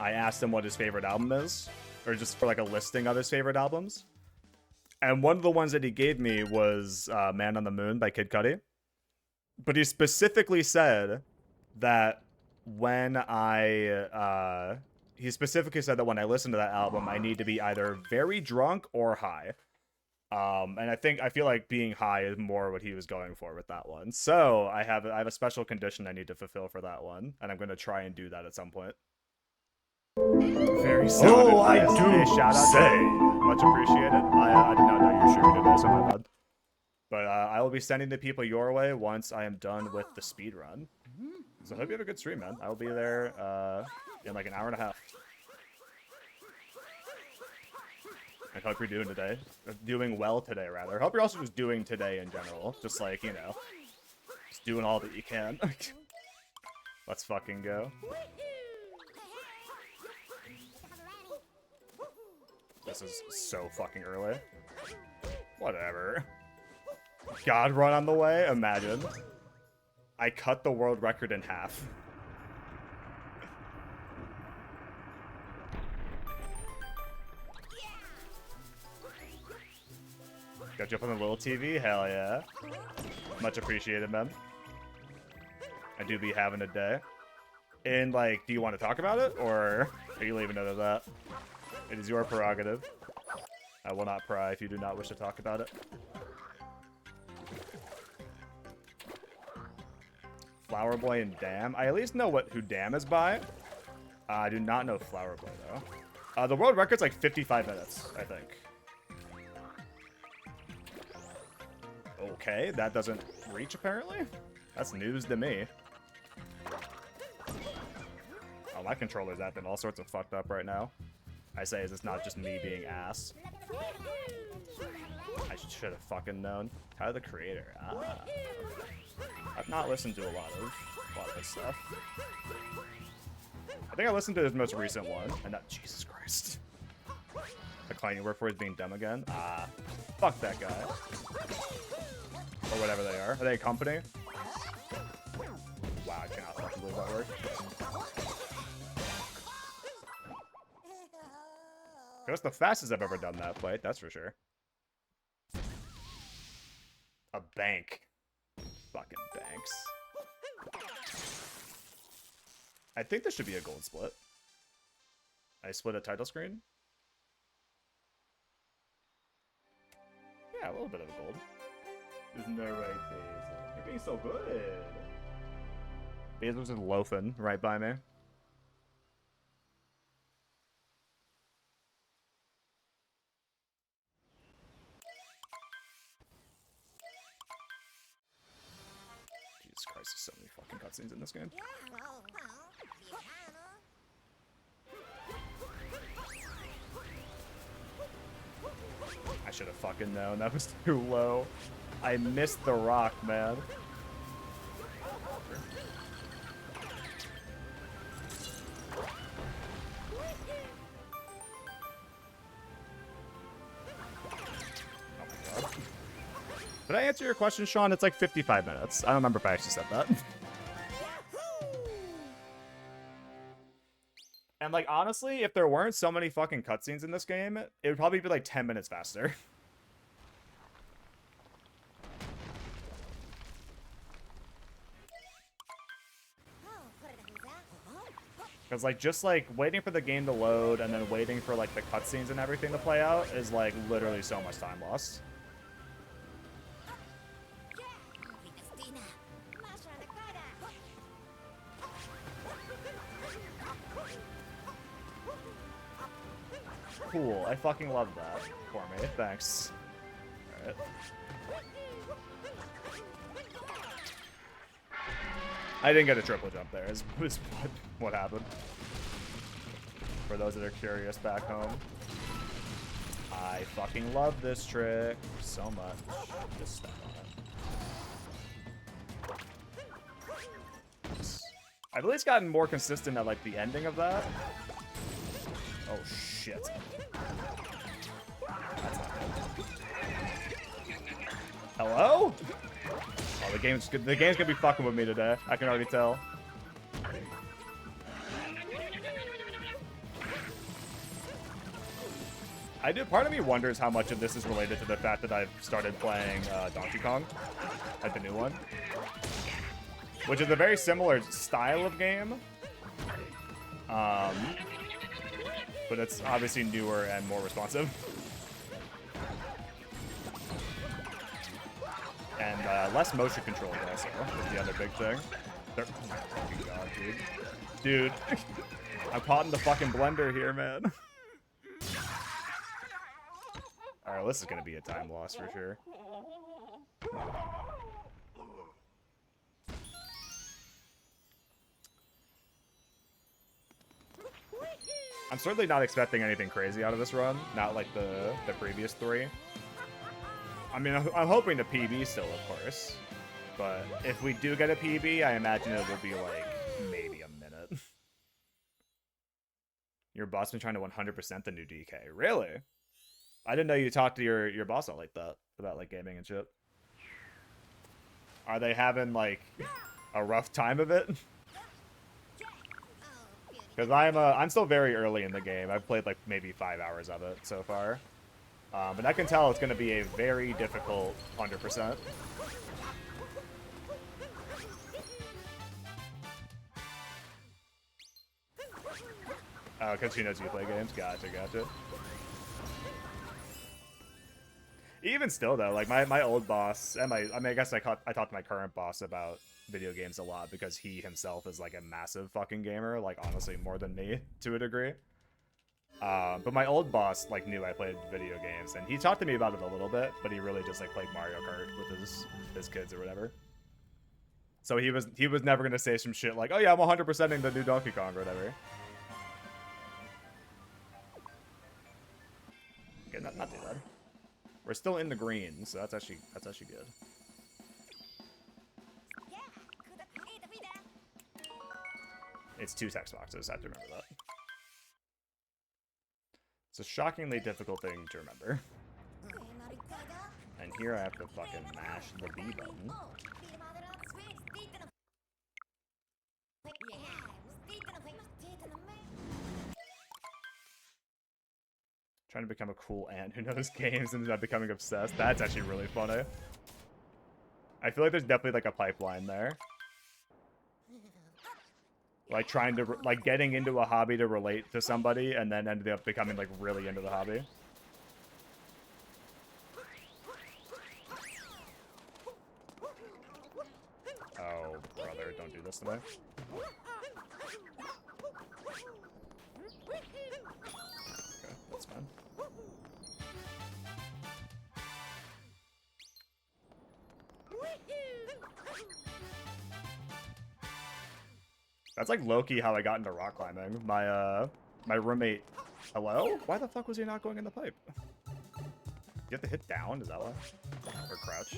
I asked him what his favorite album is, or just for like a listing of his favorite albums. And one of the ones that he gave me was Man on the Moon by Kid Cudi. But he specifically said that when he specifically said that when I listen to that album, I need to be either very drunk or high. And I feel like being high is more what he was going for with that one. So I have a special condition I need to fulfill for that one, and I'm gonna try and do that at some point. Very sad. Oh, I do shout out say. Much appreciated. I did not know you were streaming today, so my bad. But I will be sending the people your way once I am done with the speed run. So I hope you have a good stream, man. I will be there in like an hour and a half. I hope you're doing today. Doing well today, rather. I hope you're also just doing today in general. Just like, you know, just doing all that you can. Let's fucking go. This is so fucking early. Whatever. God run on the way? Imagine. I cut the world record in half. Got you up on the little TV? Hell yeah. Much appreciated, man. I do be having a day. And, like, do you want to talk about it? Or are you leaving it at that? It is your prerogative. I will not pry if you do not wish to talk about it. Flower Boy and Damn. I at least know who Damn is by. I do not know Flower Boy, though. The world record's like 55 minutes, I think. Okay, that doesn't reach, apparently. That's news to me. Oh, my controller's acting all sorts of fucked up right now. I say, is it's not just me being ass. I should have fucking known. Tyler the Creator. Ah. I've not listened to a lot of his stuff. I think I listened to his most recent one, and not Jesus Christ. The client you work for is being dumb again. Ah, fuck that guy. Or whatever they are. Are they a company? Wow, I cannot fucking believe that worked. That's the fastest I've ever done that fight, that's for sure. A bank. Fucking banks. I think this should be a gold split. I split a title screen. Yeah, a little bit of a gold. Isn't that right, Basil? You're being so good. Basil's just loafing right by me. Jesus Christ, there's so many fucking cutscenes in this game. I should have fucking known. That was too low. I missed the rock, man. Did I answer your question, Sean? It's like 55 minutes. I don't remember if I actually said that. And, like, honestly, if there weren't so many fucking cutscenes in this game, it would probably be like 10 minutes faster. Because, like, just, like, waiting for the game to load and then waiting for, like, the cutscenes and everything to play out is, like, literally so much time lost. Cool. I fucking love that for me. Thanks. Alright. I didn't get a triple jump there, is what happened. For those that are curious back home. I fucking love this trick so much. Just step on it. I've at least gotten more consistent at, like, the ending of that. Oh, shit. Hello? Oh, the game's gonna be fucking with me today. I can already tell. Part of me wonders how much of this is related to the fact that I've started playing Donkey Kong, like the new one, which is a very similar style of game, but it's obviously newer and more responsive, and less motion control also is the other big thing. Oh my fucking god, dude, I'm caught in the fucking blender here, man. Alright, this is gonna be a time loss for sure. I'm certainly not expecting anything crazy out of this run, not like the previous 3. I mean, I'm hoping to PB still, of course. But if we do get a PB, I imagine it will be like maybe a minute. Your boss been trying to 100% the new DK. Really? I didn't know you talked to your boss out like that about like gaming and shit. Are they having like a rough time of it? Because I'm still very early in the game. I've played like maybe 5 hours of it so far, but I can tell it's going to be a very difficult 100%. Oh, because she knows you play games. Gotcha. Even still, though, like my old boss and I guess I talked to my current boss about video games a lot because he himself is like a massive fucking gamer, like honestly more than me to a degree. But my old boss like knew I played video games, and he talked to me about it a little bit, but he really just like played Mario Kart with his kids or whatever. So he was never gonna say some shit like, oh yeah, I'm 100%ing the new Donkey Kong or whatever. Okay, not too bad. We're still in the green, so that's actually good. It's 2 text boxes, I have to remember that. It's a shockingly difficult thing to remember. And here I have to fucking mash the B button. Trying to become a cool aunt who knows games and not becoming obsessed. That's actually really funny. I feel like there's definitely like a pipeline there. Like trying to, like getting into a hobby to relate to somebody and then ended up becoming like really into the hobby. Oh, brother, don't do this to me. Okay, that's fine. That's like low-key how I got into rock climbing. My roommate... Hello? Why the fuck was he not going in the pipe? You have to hit down? Is that why? Or crouch?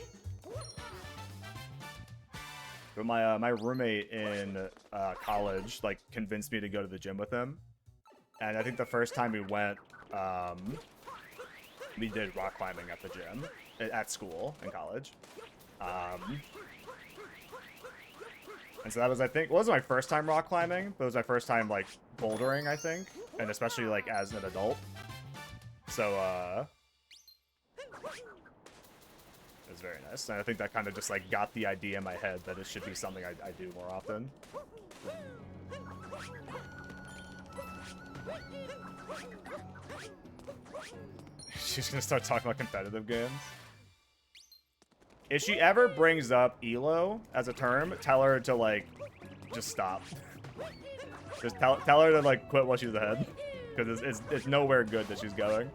But my roommate in college like convinced me to go to the gym with him. And I think the first time we went, we did rock climbing at the gym. At school, in college. And so that was, I think, it wasn't my first time rock climbing, but it was my first time, like, bouldering, I think. And especially, like, as an adult. So, it was very nice. And I think that kind of just, like, got the idea in my head that it should be something I do more often. She's gonna start talking about competitive games. If she ever brings up ELO as a term, tell her to, like, just stop. Just tell her to, like, quit while she's ahead. Because it's nowhere good that she's going.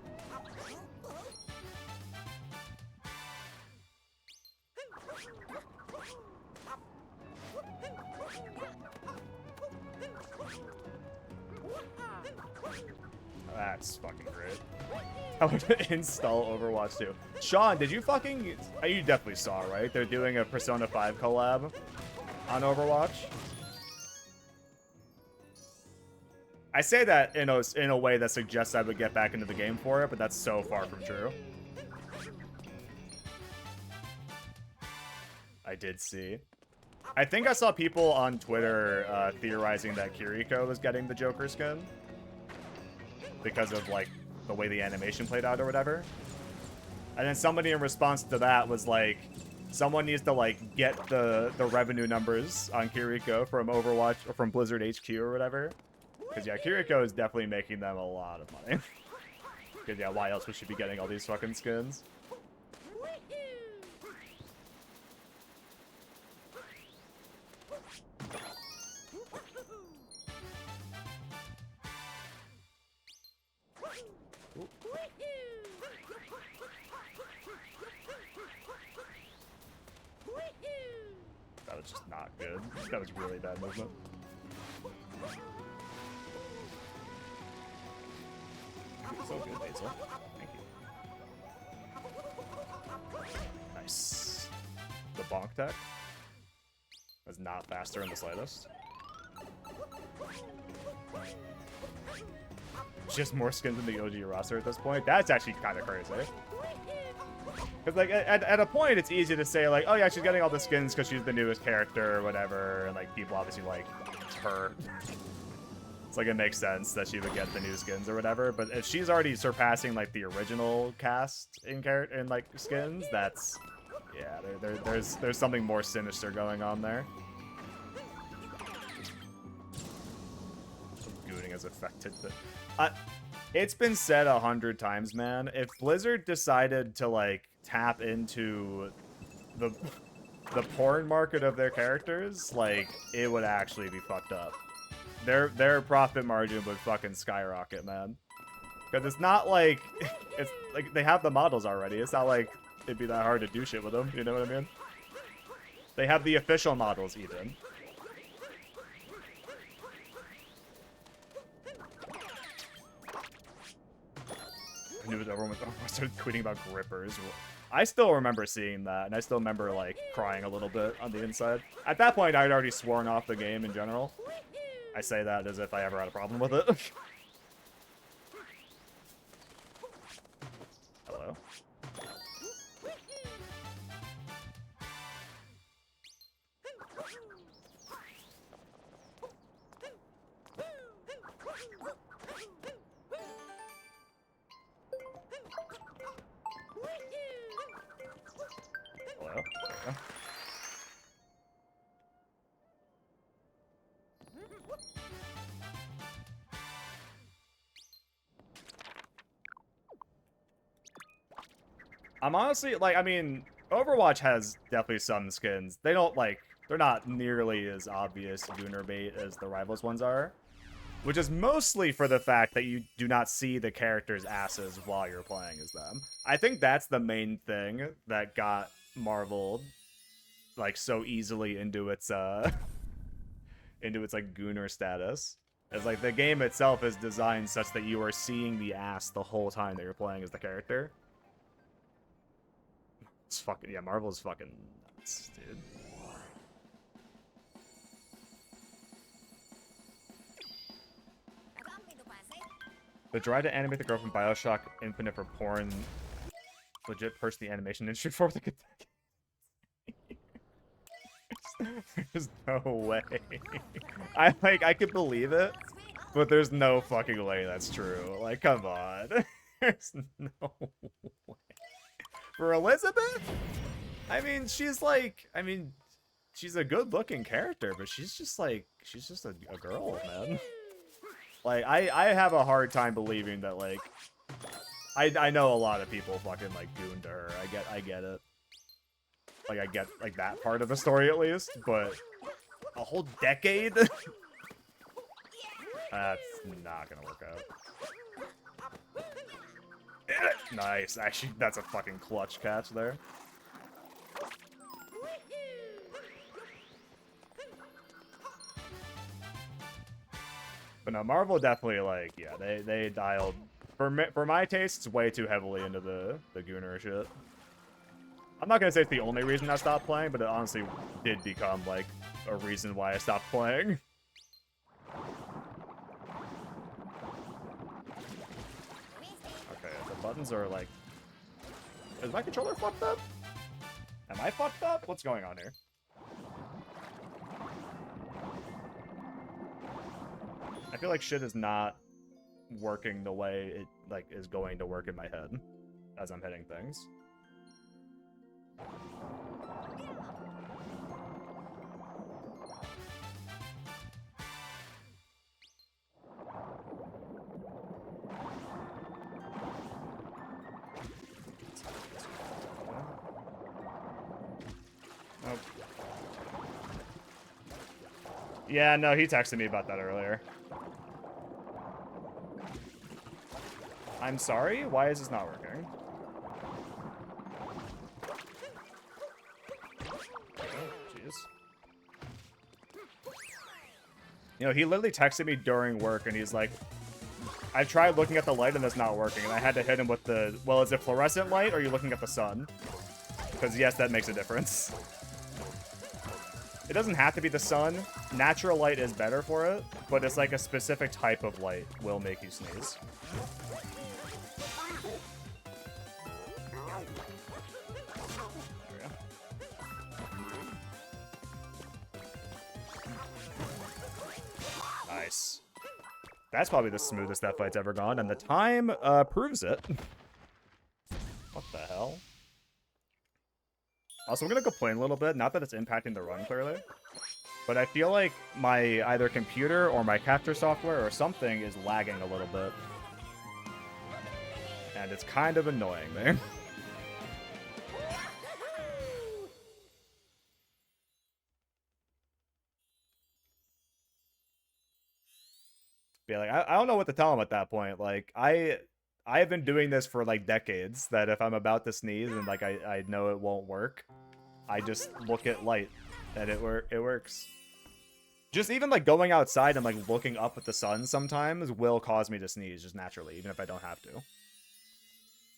That's fucking great. I would install Overwatch 2. Sean, did you fucking... You definitely saw, right? They're doing a Persona 5 collab on Overwatch. I say that in a way that suggests I would get back into the game for it, but that's so far from true. I did see. I think I saw people on Twitter theorizing that Kiriko was getting the Joker skin. Because of, like, the way the animation played out or whatever. And then somebody in response to that was like, someone needs to like get the revenue numbers on Kiriko from Overwatch or from Blizzard HQ or whatever. Because yeah, Kiriko is definitely making them a lot of money. Because yeah, why else would she be getting all these fucking skins? That was just not good. That was really bad movement. So good, Basil. Thank you. Nice. The bonk tech was not faster in the slightest. Just more skins in the OG roster at this point. That's actually kind of crazy. Because, like, at a point, it's easy to say, like, oh, yeah, she's getting all the skins because she's the newest character or whatever. And, like, people obviously like her. It's like, it makes sense that she would get the new skins or whatever. But if she's already surpassing, like, the original cast in like, skins, that's... Yeah, there's something more sinister going on there. Gooning has affected the... It's been said 100 times, man. If Blizzard decided to, like, tap into the porn market of their characters, like, it would actually be fucked up. Their profit margin would fucking skyrocket, man. Because it's not like... It's like, they have the models already. It's not like it'd be that hard to do shit with them. You know what I mean? They have the official models, even. I knew everyone started tweeting about grippers. I still remember seeing that, and I still remember, like, crying a little bit on the inside. At that point, I'd already sworn off the game in general. I say that as if I ever had a problem with it. Hello? Hello? Yeah. I'm honestly, like, I mean, Overwatch has definitely some skins. They don't, like, they're not nearly as obvious Gooner bait as the Rivals ones are. Which is mostly for the fact that you do not see the characters' asses while you're playing as them. I think that's the main thing that got Marvel, like, so easily into its, like, Gooner status. It's like, the game itself is designed such that you are seeing the ass the whole time that you're playing as the character. It's fucking, yeah, Marvel's fucking nuts, dude. The drive to animate the girl from Bioshock Infinite for porn legit pushed the animation industry forward like a decade. There's no way. I could believe it, but there's no fucking way that's true. Like, come on. There's no way. For Elizabeth? I mean, she's like, she's a good-looking character, but she's just like, she's just a girl, man. Like, I have a hard time believing that, like, I know a lot of people fucking, like, gooned her. I get it. Like, I get, like, that part of the story, at least, but a whole decade? That's not gonna work out. Nice. Actually, that's a fucking clutch catch there. But no, Marvel definitely, like, yeah, they dialed, for my tastes, way too heavily into the Gooner shit. I'm not gonna say it's the only reason I stopped playing, but it honestly did become, like, a reason why I stopped playing. Okay, the buttons are, like... Is my controller fucked up? Am I fucked up? What's going on here? I feel like shit is not working the way it like is going to work in my head as I'm hitting things. Nope. Yeah, no, he texted me about that earlier. I'm sorry? Why is this not working? Oh, jeez. You know, he literally texted me during work, and he's like, I tried looking at the light, and it's not working, and I had to hit him with the, well, is it fluorescent light, or are you looking at the sun? Because, yes, that makes a difference. It doesn't have to be the sun. Natural light is better for it, but it's like a specific type of light will make you sneeze. Nice. That's probably the smoothest that fight's ever gone, and the time proves it. What the hell? Also, I'm gonna complain a little bit. Not that it's impacting the run, clearly. But I feel like my either computer or my capture software or something is lagging a little bit. And it's kind of annoying me. Yeah, like I don't know what to tell him at that point. Like I have been doing this for like decades. That if I'm about to sneeze and like I know it won't work, I just look at light, and it works. Just even like going outside and like looking up at the sun sometimes will cause me to sneeze just naturally, even if I don't have to.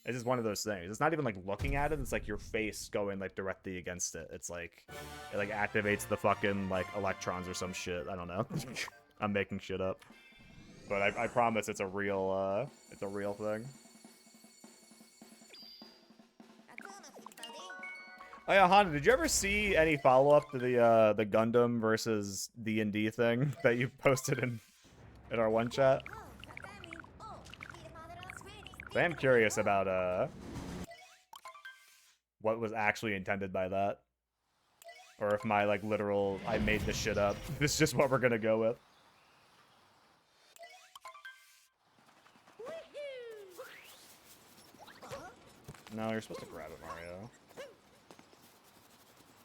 It's just one of those things. It's not even like looking at it. It's like your face going like directly against it. It's like it like activates the fucking like electrons or some shit. I don't know. I'm making shit up. But I promise it's a real thing. Oh yeah, Honda, did you ever see any follow-up to the Gundam versus D&D thing that you posted in our one chat? I am curious about what was actually intended by that. Or if my like literal I made this shit up. This is just what we're gonna go with. No, you're supposed to grab it, Mario.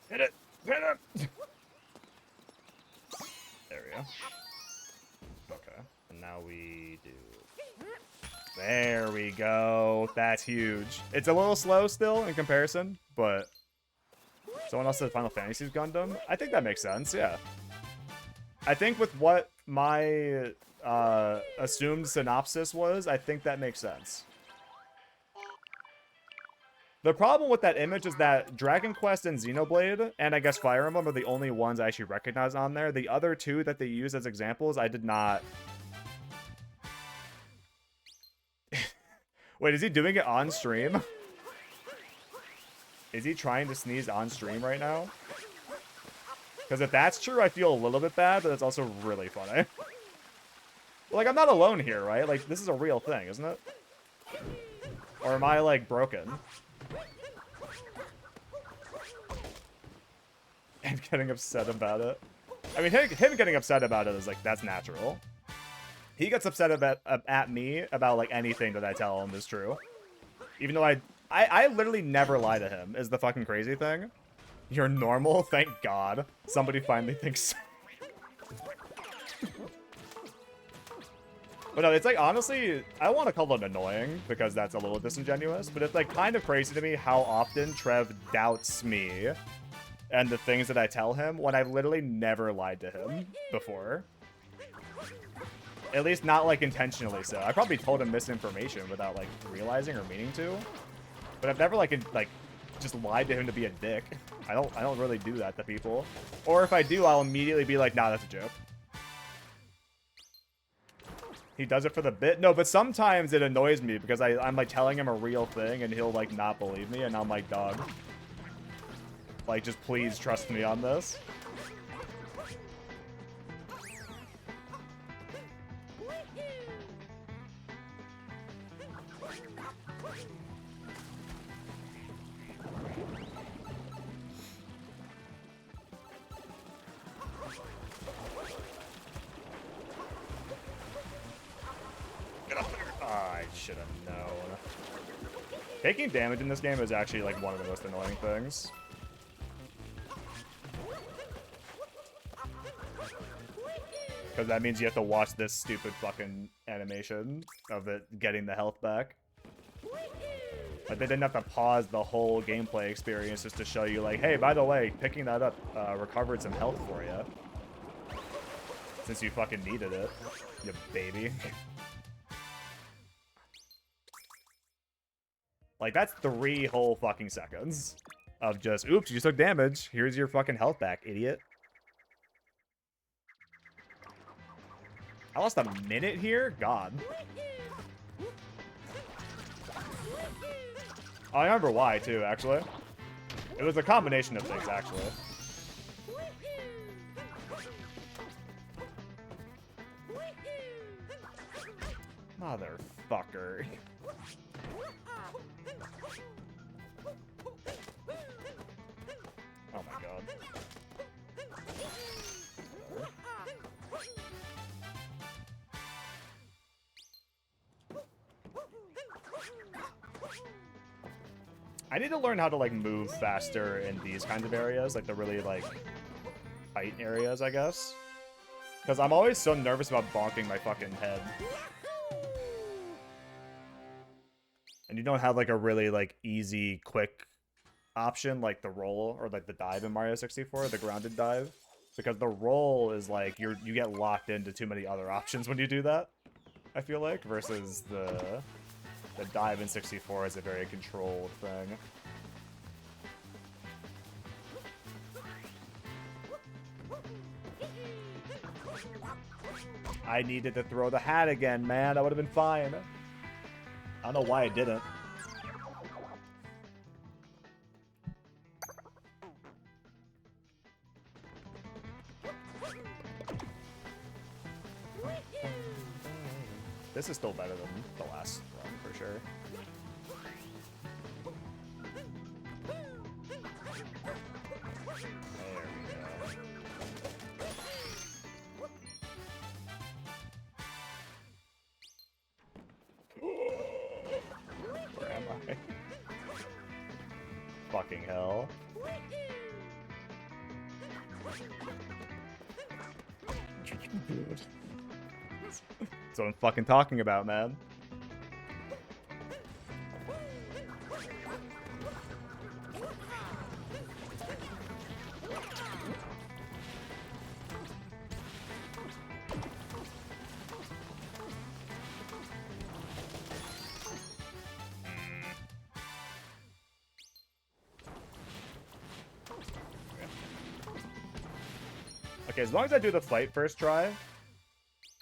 Hit it! Hit it! There we go. Okay. And now we do... There we go. That's huge. It's a little slow still in comparison, but... Someone else said Final Fantasy's Gundam? I think that makes sense, yeah. I think with what my assumed synopsis was, I think that makes sense. The problem with that image is that Dragon Quest and Xenoblade, and I guess Fire Emblem, are the only ones I actually recognize on there. The other two that they use as examples, I did not... Wait, is he doing it on stream? Is he trying to sneeze on stream right now? Because if that's true, I feel a little bit bad, but it's also really funny. Like, I'm not alone here, right? Like, this is a real thing, isn't it? Or am I, like, broken? And getting upset about it. I mean, him getting upset about it is, like, that's natural. He gets upset at me about, like, anything that I tell him is true. Even though I literally never lie to him, is the fucking crazy thing. You're normal? Thank God. Somebody finally thinks so. But no, it's like, honestly, I don't want to call it annoying, because that's a little disingenuous, but it's, like, kind of crazy to me how often Trev doubts me and the things that I tell him when I've literally never lied to him before. At least not, like, intentionally so. I probably told him misinformation without, like, realizing or meaning to. But I've never, like, just lied to him to be a dick. I don't really do that to people. Or if I do, I'll immediately be like, nah, that's a joke. He does it for the bit? No, but sometimes it annoys me because I'm, like, telling him a real thing and he'll, like, not believe me, and I'm like, dog. Like, just please trust me on this. should have known. Taking damage in this game is actually like one of the most annoying things. Because that means you have to watch this stupid fucking animation of it getting the health back. Like, they didn't have to pause the whole gameplay experience just to show you, like, hey, by the way, picking that up recovered some health for you. Since you fucking needed it, you baby. Like, that's 3 whole fucking seconds of just, oops, you took damage. Here's your fucking health back, idiot. I lost a minute here? God. I remember why, too, actually. It was a combination of things, actually. Motherfucker. Oh my god. I need to learn how to, like, move faster in these kinds of areas, like the really, like, tight areas, I guess. Because I'm always so nervous about bonking my fucking head. And you don't have, like, a really, like, easy, quick option, like the roll, or, like, the dive in Mario 64, the grounded dive. Because the roll is, like, you get locked into too many other options when you do that, I feel like, versus the dive in 64 is a very controlled thing. I needed to throw the hat again, man. That would have been fine. I don't know why I didn't. This is still better than the last one, for sure. There we go. Where am I? Fucking hell. That's what I'm fucking talking about, man. Okay, as long as I do the fight first try,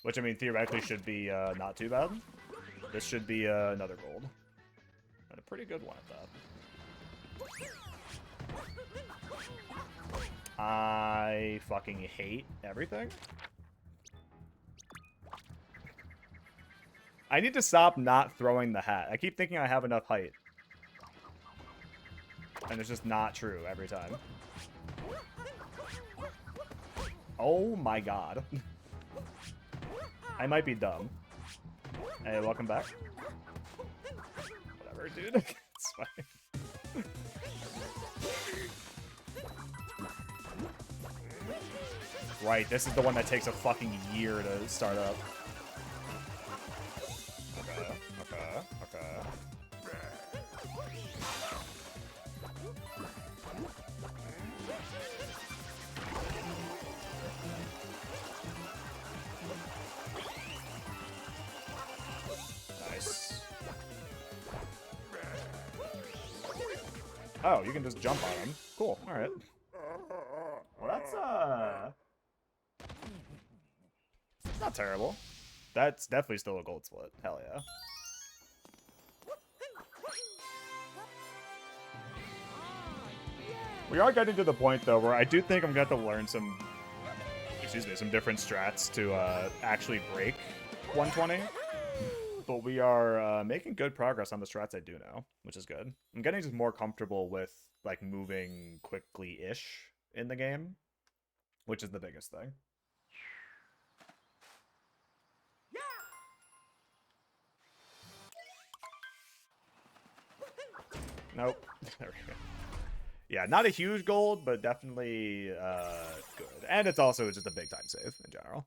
which I mean theoretically should be not too bad, this should be another gold. And a pretty good one at that. I fucking hate everything. I need to stop not throwing the hat. I keep thinking I have enough height. And it's just not true every time. Oh my god. I might be dumb. Hey, welcome back. Whatever, dude. It's fine. Right, this is the one that takes a fucking year to start up. Okay. Nice. Oh, you can just jump on him. Cool, alright. Well, that's, not terrible. That's definitely still a gold split. Hell yeah. We are getting to the point, though, where I do think I'm going to have to learn some, some different strats to actually break 120. But we are making good progress on the strats I do know, which is good. I'm getting just more comfortable with, like, moving quickly-ish in the game, which is the biggest thing. Nope. There we go. Yeah, not a huge gold, but definitely good. And it's also just a big time save in general.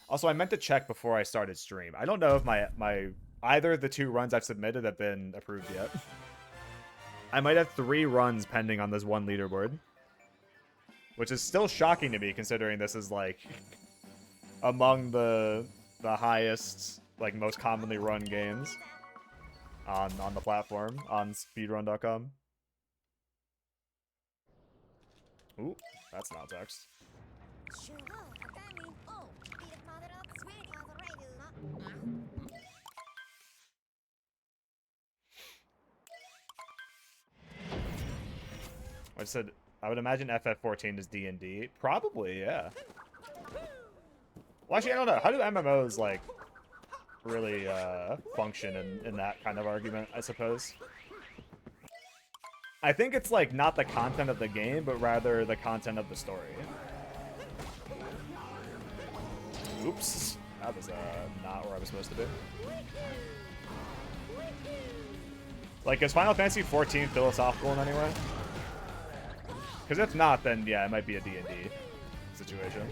Also, I meant to check before I started stream. I don't know if my either of the 2 runs I've submitted have been approved yet. I might have 3 runs pending on this one leaderboard. Which is still shocking to me, considering this is, like, among the highest, like, most commonly run games on the platform, on speedrun.com. Ooh, that's not text. I said, I would imagine FF14 is D&D. Probably, yeah. Well, actually, I don't know. How do MMOs, like, really function in that kind of argument, I suppose? I think it's, like, not the content of the game, but rather the content of the story. Oops. That was not where I was supposed to be. Like, is Final Fantasy XIV philosophical in any way? Because if not, then yeah, it might be a D&D situation.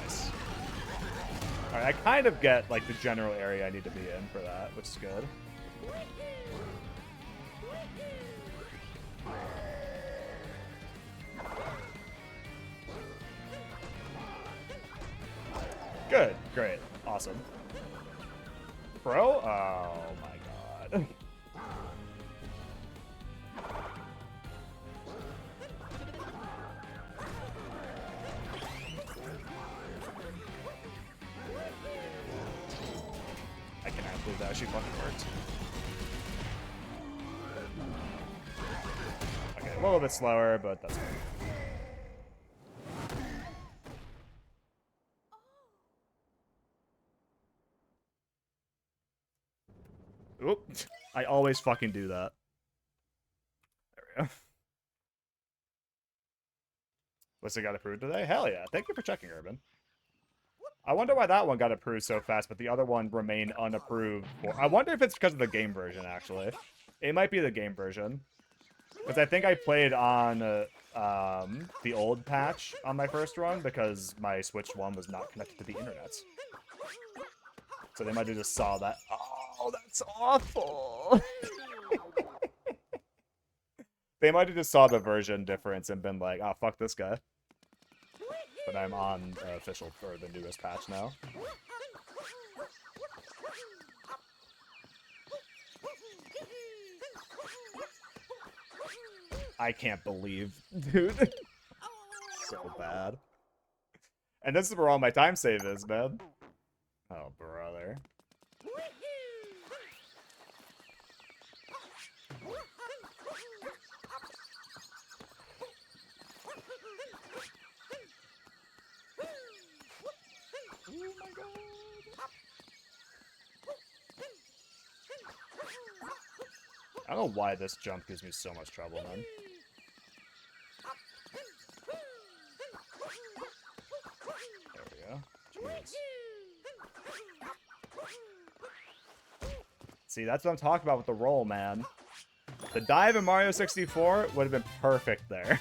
Nice. Alright, I kind of get, like, the general area I need to be in for that, which is good. Good. Great. Awesome. Bro? Oh my god. I cannot believe that actually fucking worked. Okay, a little bit slower, but that's fine. Oop. I always fucking do that. There we go. Was it got approved today? Hell yeah. Thank you for checking, Urban. I wonder why that one got approved so fast, but the other one remained unapproved. I wonder if it's because of the game version, actually. It might be the game version. Because I think I played on the old patch on my first run, because my Switch one was not connected to the internet. So they might have just saw that. Oh, that's awful. They might have just saw the version difference and been like, oh, fuck this guy. But I'm on official for the newest patch now. I can't believe, dude. So bad. And this is where all my time save is, man. Oh, brother. Oh my god. I don't know why this jump gives me so much trouble, man. There we go. Jeez. See, that's what I'm talking about with the roll, man. The dive in Mario 64 would have been perfect there.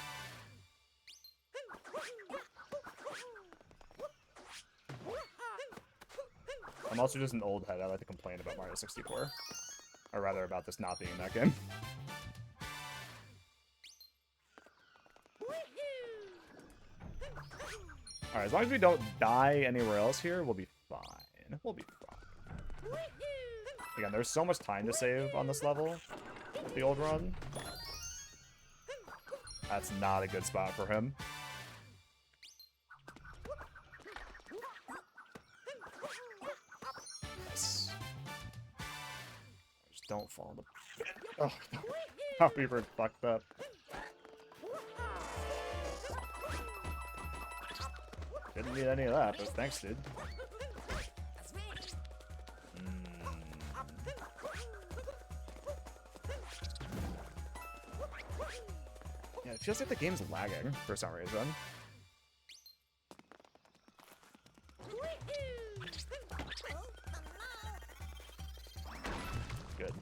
I'm also just an old head. I like to complain about Mario 64. Or rather, about this not being in that game. Alright, as long as we don't die anywhere else here, we'll be fine. We'll be fine. Again, there's so much time to save on this level with the old run. That's not a good spot for him. Nice. Just don't fall in the pit. Oh, how we were fucked up. Didn't need any of that, but thanks, dude. Yeah, it feels like the game's lagging for some reason. Good.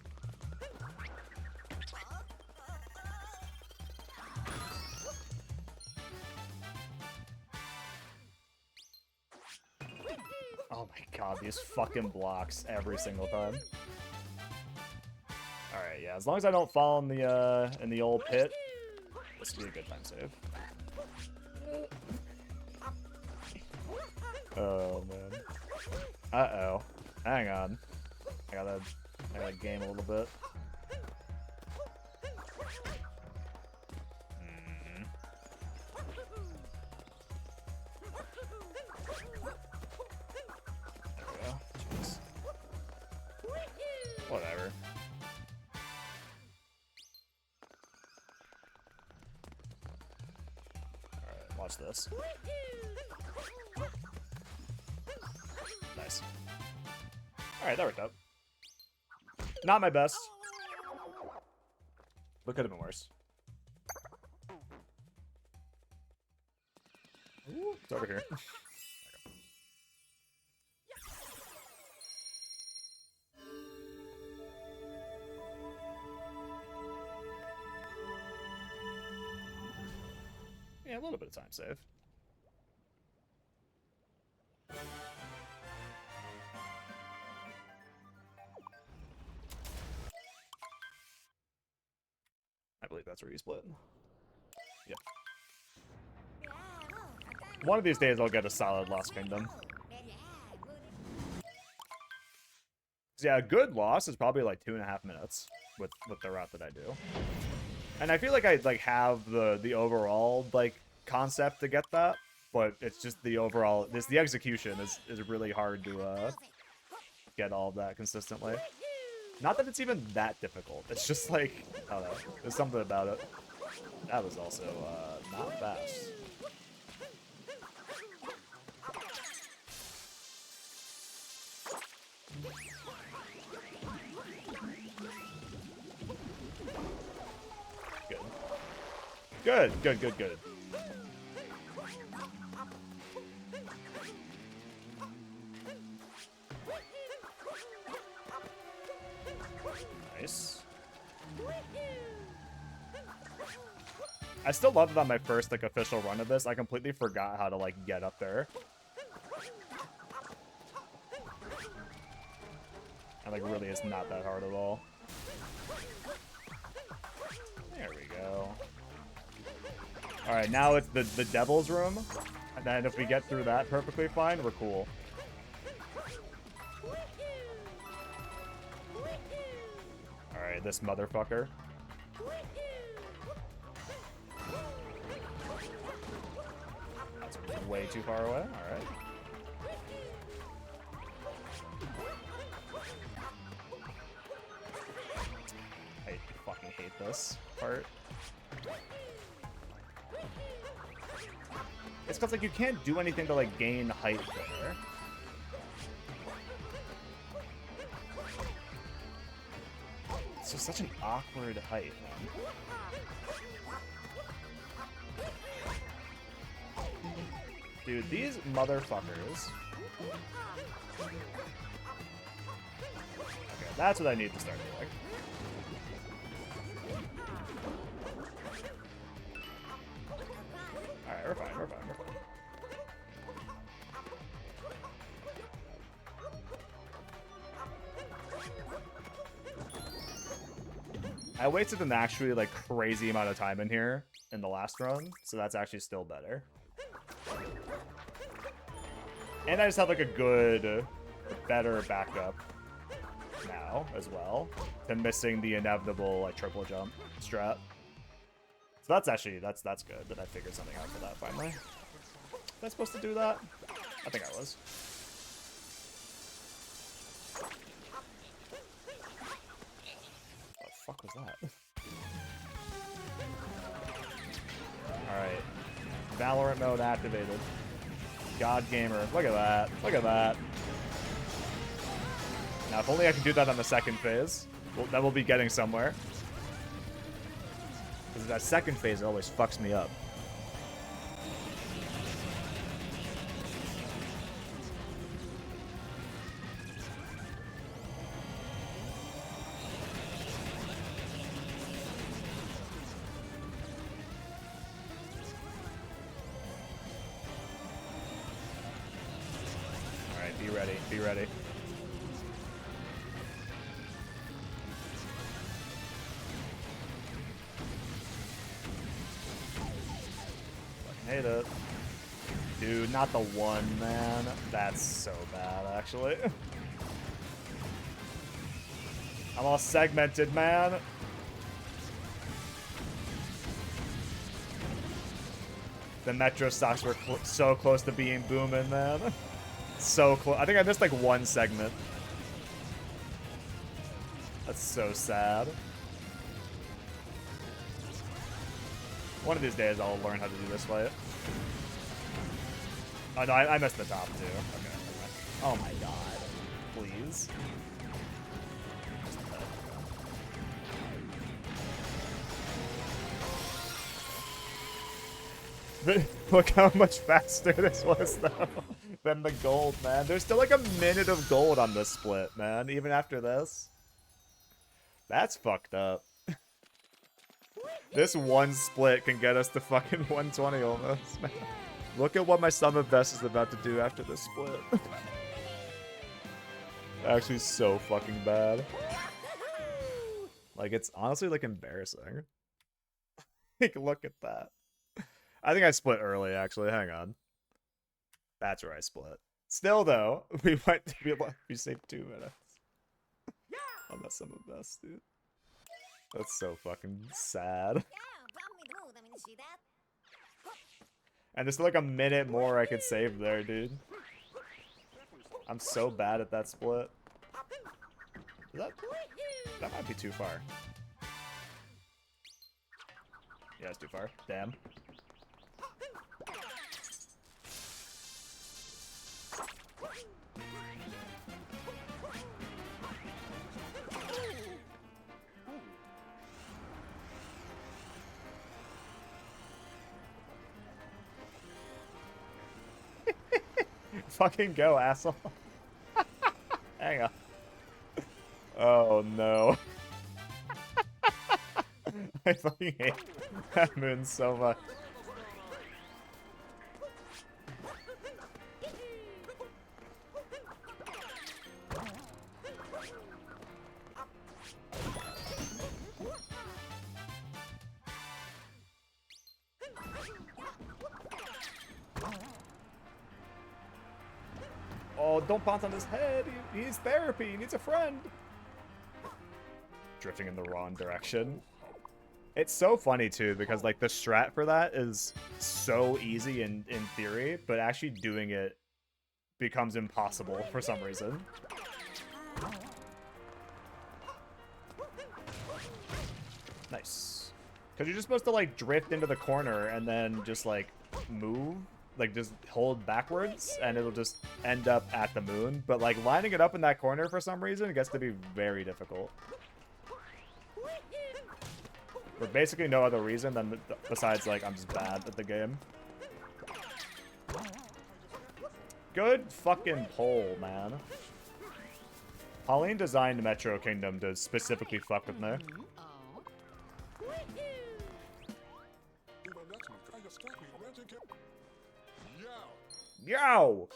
Oh my god, these fucking blocks every single time. Alright, yeah, as long as I don't fall in the old pit, this will be a good time save. Oh man. Uh-oh. Hang on. I gotta game a little bit. Whatever. Alright, watch this. Nice. Alright, that worked out. Not my best. But could have been worse. Ooh, it's over here. Yeah, a little bit of time save. I believe that's where you split. Yep. One of these days I'll get a solid Lost Kingdom. Yeah, a good loss is probably like 2.5 minutes with the route that I do. And I feel like I have the overall concept to get that, but it's just the overall the execution is really hard to get all of that consistently. Not that it's even that difficult. It's just like, I don't know, there's something about it. That was also not fast. Good. Good. Nice. I still love that on my first official run of this, I completely forgot how to get up there. And really is not that hard at all. There we go. Alright, now it's the Devil's Room. And then if we get through that perfectly fine, we're cool. Alright, this motherfucker. That's way too far away. Alright. I fucking hate this part. It's because you can't do anything to gain height there. It's just such an awkward height, man. Dude, these motherfuckers. Okay, that's what I need to start doing. Alright, we're fine. I wasted an actually crazy amount of time in here in the last run, so that's actually still better. And I just have a better backup now as well than missing the inevitable triple jump strat. So that's actually that's good that I figured something out for that finally. Was I supposed to do that? I think I was. What the fuck was that? Alright. Valorant mode activated. God Gamer. Look at that. Look at that. Now, if only I can do that on the second phase, then we'll be getting somewhere. Because that second phase always fucks me up. Alright, be ready, be ready. Hate it. Dude, not the one, man. That's so bad, actually. I'm all segmented, man. The Metro stocks were so close to being booming, man. So close. I think I missed like one segment. That's so sad. One of these days I'll learn how to do this fight. Oh no, I missed the top too. Okay. Oh my god. Please. Look how much faster this was though than the gold, man. There's still like a minute of gold on this split, man, even after this. That's fucked up. This one split can get us to fucking 120 almost, man. Look at what my summon best is about to do after this split. Actually so fucking bad. Like, it's honestly, like, embarrassing. Like, look at that. I think I split early, actually. Hang on. That's where I split. Still, though, we saved 2 minutes. On that summon best, dude. That's so fucking sad. And there's still like a minute more I could save there, dude. I'm so bad at that split. That might be too far. Yeah, it's too far. Damn. Fucking go, asshole. Hang on. Oh no. I fucking hate that moon so much. Oh, don't bounce on his head. He needs therapy. He needs a friend. Drifting in the wrong direction. It's so funny, too, because, like, the strat for that is so easy in theory, but actually doing it becomes impossible for some reason. Nice. Because you're just supposed to, like, drift into the corner and then just, like, move. Like, just hold backwards, and it'll just end up at the moon. But, like, lining it up in that corner for some reason gets to be very difficult. For basically no other reason than besides, like, I'm just bad at the game. Good fucking pull, man. Pauline designed Metro Kingdom to specifically fuck with me. Yo!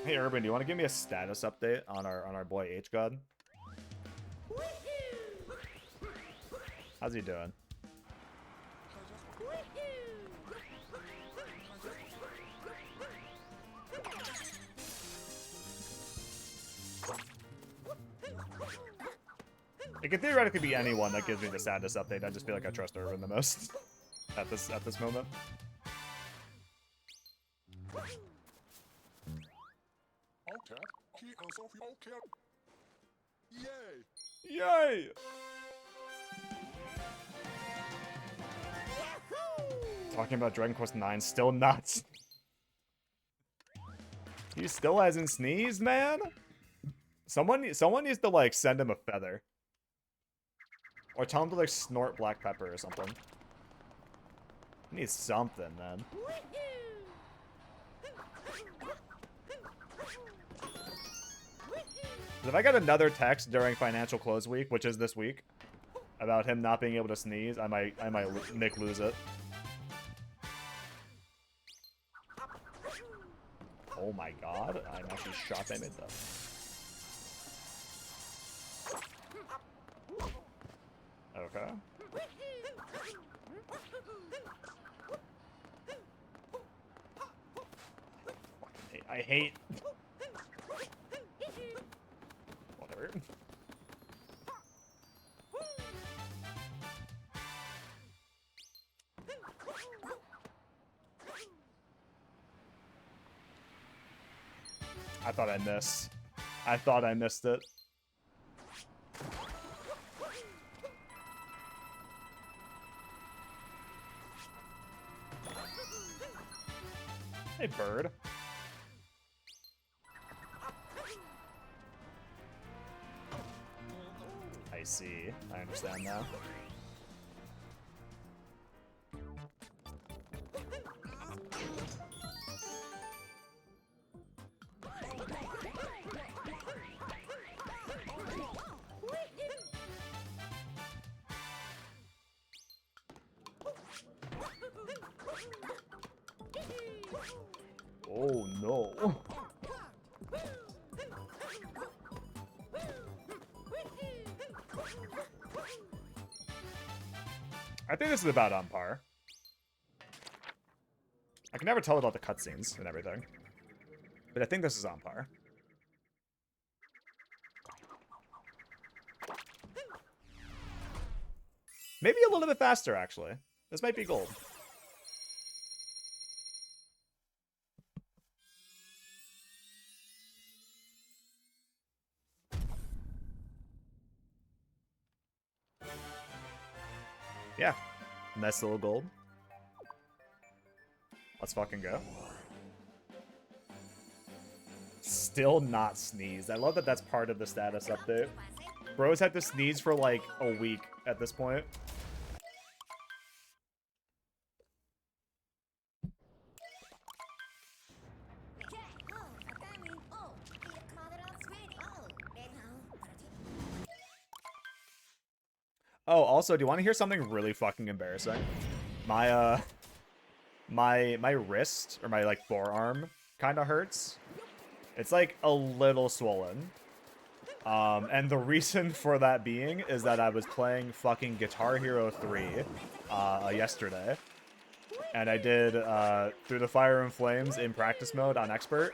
Hey Urban, do you want to give me a status update on our boy H God? How's he doing? It could theoretically be anyone that gives me the status update. I just feel like I trust Urban the most at this moment. Yay! Talking about Dragon Quest IX, still nuts. He still hasn't sneezed, man? Someone needs to, like, send him a feather. Or tell him to, like, snort black pepper or something. He needs something, man. If I get another text during financial close week, which is this week, about him not being able to sneeze, I might Nick lose it. Oh my god, I'm actually shocked I made that. Okay. I hate. Whatever. I thought I missed. I thought I missed it. Hey, bird. I see. I understand now. Oh no. I think this is about on par. I can never tell about the cutscenes and everything. But I think this is on par. Maybe a little bit faster, actually. This might be gold. Yeah. Nice little gold. Let's fucking go. Still not sneezed. I love that that's part of the status update. Bro's had to sneeze for like a week at this point. Oh, also, do you want to hear something really fucking embarrassing? My, my wrist, or my, like, forearm kind of hurts. It's, like, a little swollen. And the reason for that being is that I was playing fucking Guitar Hero 3 yesterday. And I did Through the Fire and Flames in practice mode on Expert.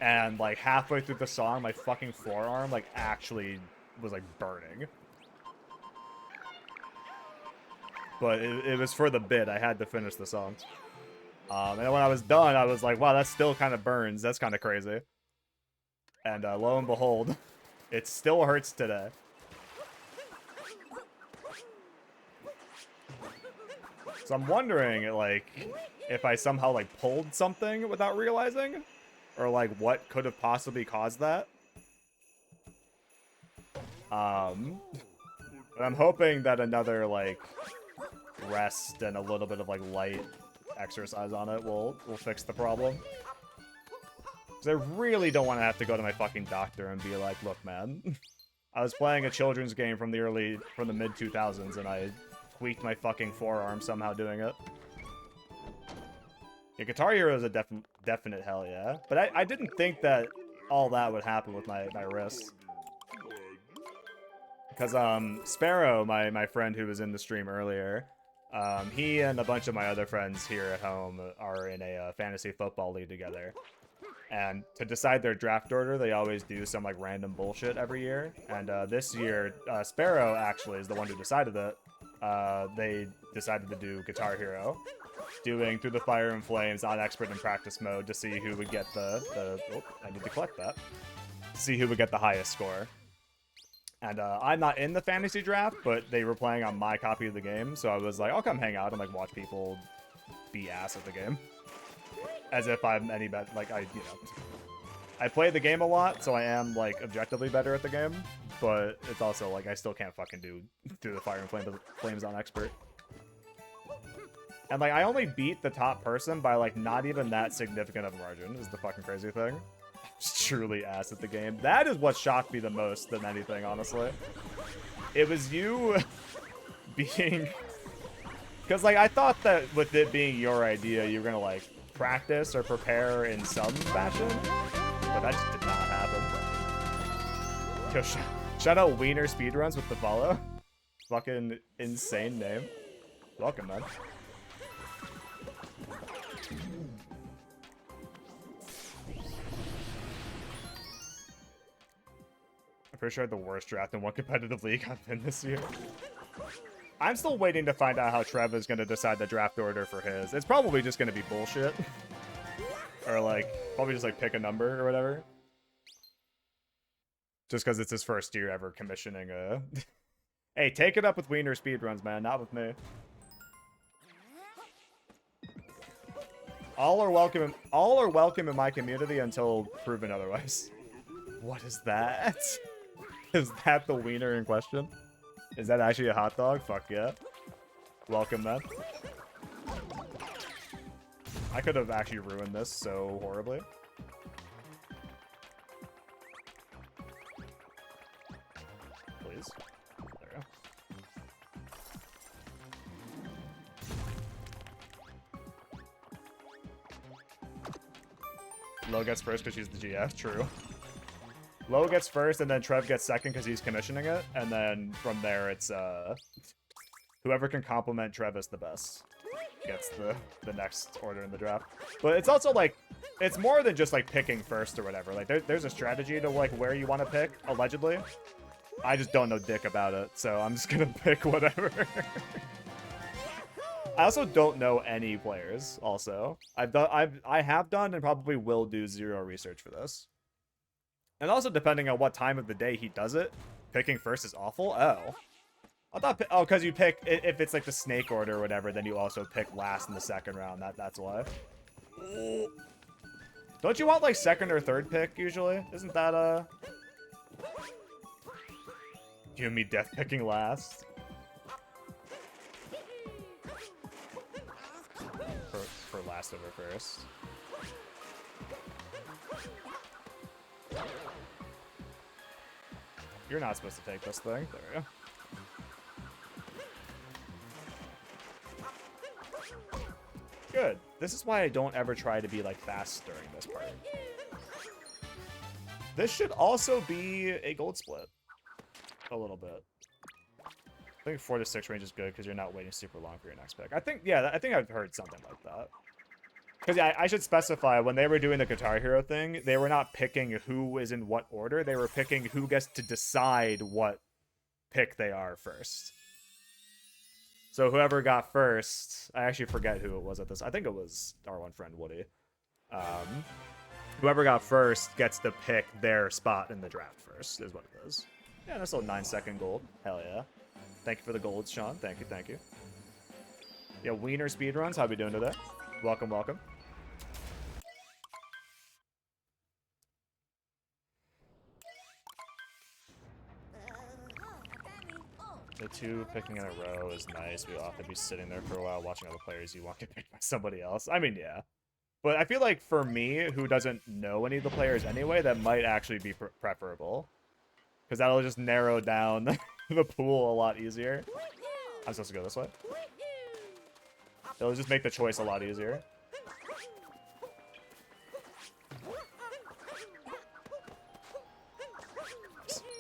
And, like, halfway through the song, my fucking forearm, like, actually was, like, burning. But it was for the bit. I had to finish the song. And when I was done, I was like, wow, that still kind of burns. That's kind of crazy. And lo and behold, it still hurts today. So I'm wondering, like, if I somehow, like, pulled something without realizing? Or, like, what could have possibly caused that? But I'm hoping that another, like, rest and a little bit of, like, light exercise on it will fix the problem. Because I really don't want to have to go to my fucking doctor and be like, look, man, I was playing a children's game from the mid-2000s and I tweaked my fucking forearm somehow doing it. Yeah, Guitar Hero is a definite hell yeah. But I didn't think that all that would happen with my wrist. Because Sparrow, my friend who was in the stream earlier, he and a bunch of my other friends here at home are in a fantasy football league together. And to decide their draft order, they always do some, like, random bullshit every year. And this year, Sparrow actually is the one who decided it. They decided to do Guitar Hero, doing Through the Fire and Flames on Expert and Practice mode to see who would get the oh, I need to collect that. See who would get the highest score. And I'm not in the fantasy draft, but they were playing on my copy of the game, so I was like, I'll come hang out and, like, watch people be ass at the game. As if I'm any better. Like, I I play the game a lot, so I am, like, objectively better at the game. But it's also, like, I still can't fucking do through the fire and flames on expert. And, like, I only beat the top person by, like, not even that significant of a margin, is the fucking crazy thing. Just truly ass at the game. That is what shocked me the most than anything, honestly. It was you being... Because, like, I thought that with it being your idea, you were gonna, like, practice or prepare in some fashion. But that just did not happen. Yo, shout out Wiener Speedruns with the follow. Fucking insane name. Welcome, man. I'm pretty sure I had the worst draft in one competitive league I've been this year. I'm still waiting to find out how Trev is going to decide the draft order for his. It's probably just going to be bullshit. Or, like, probably just, like, pick a number or whatever. Just because it's his first year ever commissioning a... Hey, take it up with Wiener Speedruns, man. Not with me. All are welcome in my community until proven otherwise. What is that? Is that the wiener in question? Is that actually a hot dog? Fuck yeah. Welcome, man. I could have actually ruined this so horribly. Please. There we go. Lo gets first because she's the GF. True. Lo gets first, and then Trev gets second because he's commissioning it. And then from there, it's whoever can compliment Trevis the best gets the next order in the draft. But it's also, like, it's more than just, like, picking first or whatever. Like, there's a strategy to, like, where you want to pick, allegedly. I just don't know dick about it, so I'm just gonna pick whatever. I also don't know any players, also. I have done and probably will do zero research for this. And also, depending on what time of the day he does it, picking first is awful. Oh. I thought, oh, because you pick, if it's like the snake order or whatever, then you also pick last in the second round. That's why. Don't you want, like, second or third pick, usually? Isn't that, You and me death picking last. For last over first. You're not supposed to take this thing. There we go. Good. This is why I don't ever try to be, like, fast during this part. This should also be a gold split. A little bit. I think 4 to 6 range is good because you're not waiting super long for your next pick. I think, yeah, I think I've heard something like that. Because, yeah, I should specify, when they were doing the Guitar Hero thing, they were not picking who is in what order. They were picking who gets to decide what pick they are first. So whoever got first, I actually forget who it was at this. I think it was our one friend, Woody. Whoever got first gets to pick their spot in the draft first, is what it is. Yeah, that's a little 9-second gold. Hell yeah. Thank you for the golds, Sean. Thank you, thank you. Yeah, Wiener Speedruns, how we doing today? Welcome, welcome. The 2 picking in a row is nice. We often be sitting there for a while watching other players you want to pick by somebody else. I mean, yeah. But I feel like for me, who doesn't know any of the players anyway, that might actually be preferable. Because that'll just narrow down the pool a lot easier. I'm supposed to go this way. It'll just make the choice a lot easier.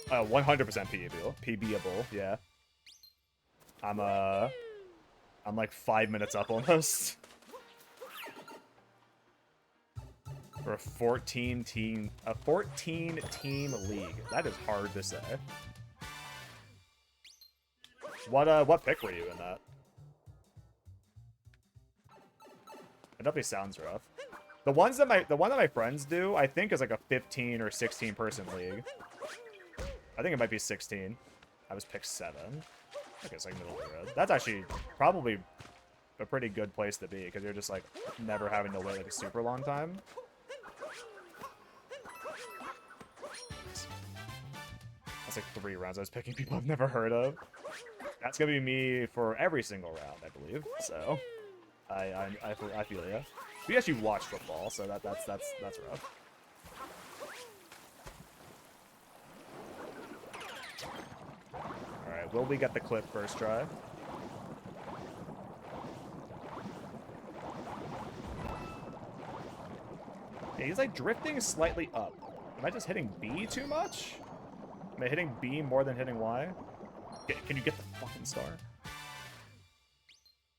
100% PBable, yeah. I'm like 5 minutes up almost. For a 14-team league. That is hard to say. What pick were you in that? It definitely sounds rough. The one that my friends do, I think, is like a 15 or 16 person league. I think it might be 16. I was picked 7. Okay, it's like middle of the road. That's actually probably a pretty good place to be, because you're just like never having to wait like a super long time. That's like 3 rounds I was picking people I've never heard of. That's gonna be me for every single round, I believe. So, I feel ya. We actually watch football, so that's rough. All right, will we get the clip first try? Yeah, he's like drifting slightly up. Am I just hitting B too much? Am I hitting B more than hitting Y? Can you get the fucking star?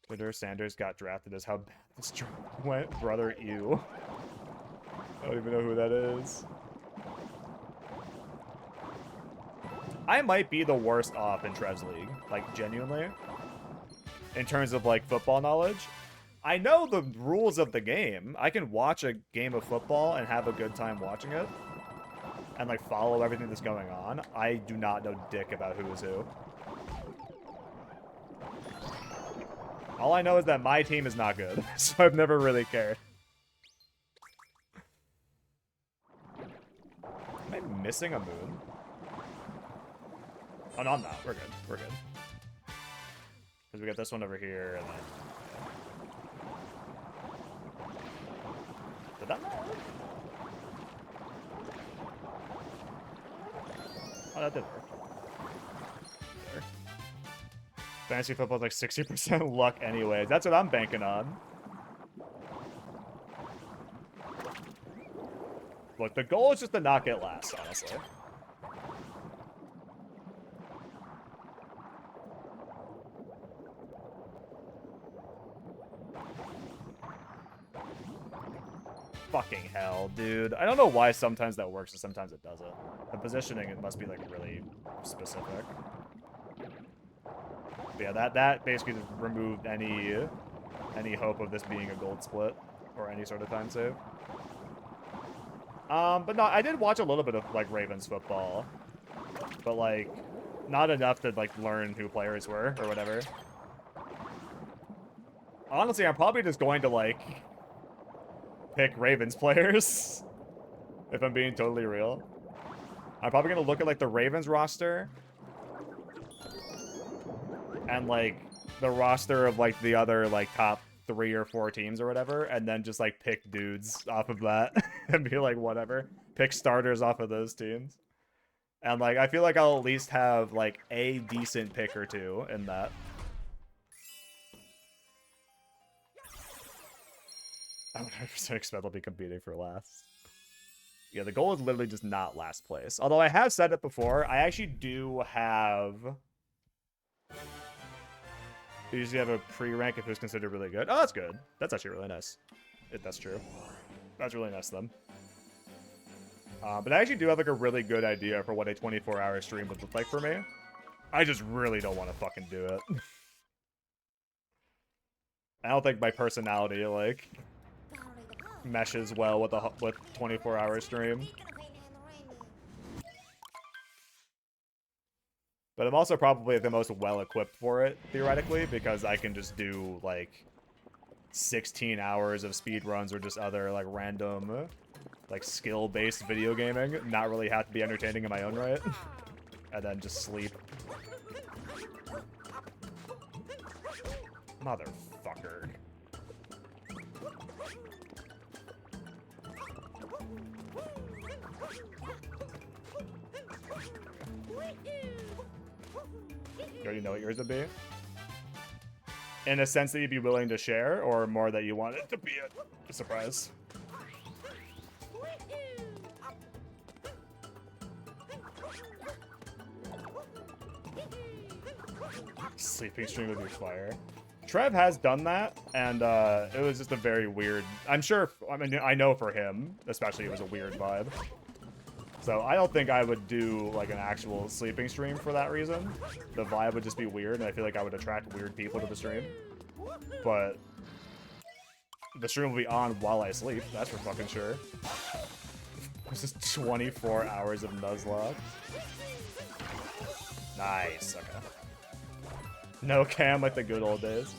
Twitter Sanders got drafted as how bad this draft went. Brother, ew. I don't even know who that is. I might be the worst off in Trev's league. Like, genuinely. In terms of, like, football knowledge. I know the rules of the game. I can watch a game of football and have a good time watching it. And, like, follow everything that's going on. I do not know dick about who is who. All I know is that my team is not good, so I've never really cared. Am I missing a moon? Oh, no, I'm not. We're good. We're good. Because we got this one over here, and then... Did that not work? Oh, that did work. There. Fantasy football's like 60% luck anyways. That's what I'm banking on. Look, the goal is just to not get last, honestly. Fucking hell, dude. I don't know why sometimes that works and sometimes it doesn't. The positioning, it must be, like, really specific. But yeah, that basically just removed any hope of this being a gold split or any sort of time save. But no, I did watch a little bit of, like, Ravens football. But, like, not enough to, like, learn who players were or whatever. Honestly, I'm probably just going to, like... pick Ravens players, if I'm being totally real. I'm probably gonna look at like the Ravens roster and like the roster of like the other like top 3 or 4 teams or whatever, and then just like pick dudes off of that and be like whatever, pick starters off of those teams. And like I feel like I'll at least have like a decent pick or two in that. I would 100% expect I'll be competing for last. Yeah, the goal is literally just not last place. Although I have said it before, I actually do have... You usually have a pre-rank if it was considered really good. Oh, that's good. That's actually really nice. If that's true. That's really nice of them. But I actually do have like a really good idea for what a 24-hour stream would look like for me. I just really don't want to fucking do it. I don't think my personality, like... meshes well with 24-hour stream. But I'm also probably the most well-equipped for it, theoretically, because I can just do, like, 16 hours of speedruns or just other, like, random, like, skill-based video gaming. Not really have to be entertaining in my own right. And then just sleep. Motherfucker. You already know what yours would be? In a sense that you'd be willing to share, or more that you want it to be a surprise? Sleeping stream would be fire. Trev has done that, and it was just a very weird... I'm sure... I mean, I know for him, especially, it was a weird vibe. So I don't think I would do like an actual sleeping stream for that reason. The vibe would just be weird, and I feel like I would attract weird people to the stream. But the stream will be on while I sleep, that's for fucking sure. This is 24 hours of Nuzlocke. Nice, okay. No cam like the good old days.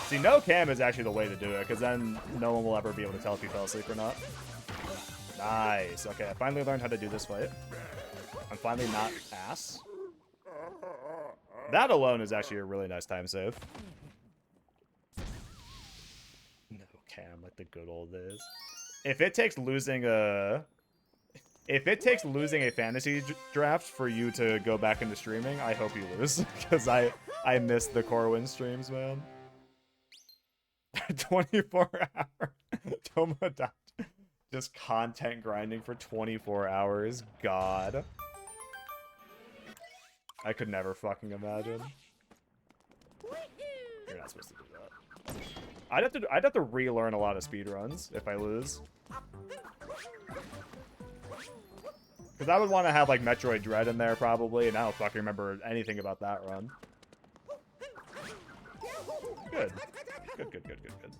See, no cam is actually the way to do it, because then no one will ever be able to tell if you fell asleep or not. Nice. Okay, I finally learned how to do this fight. I'm finally not ass. That alone is actually a really nice time save. No cam like the good old days. If it takes losing a fantasy draft for you to go back into streaming, I hope you lose, because I miss the Corwin streams, man. 24 hour Tomodachi. Just content grinding for 24 hours. God. I could never fucking imagine. You're not supposed to do that. I'd have to relearn a lot of speedruns if I lose. Because I would want to have like Metroid Dread in there probably, and I don't fucking remember anything about that run. Good. Good, good, good, good, good.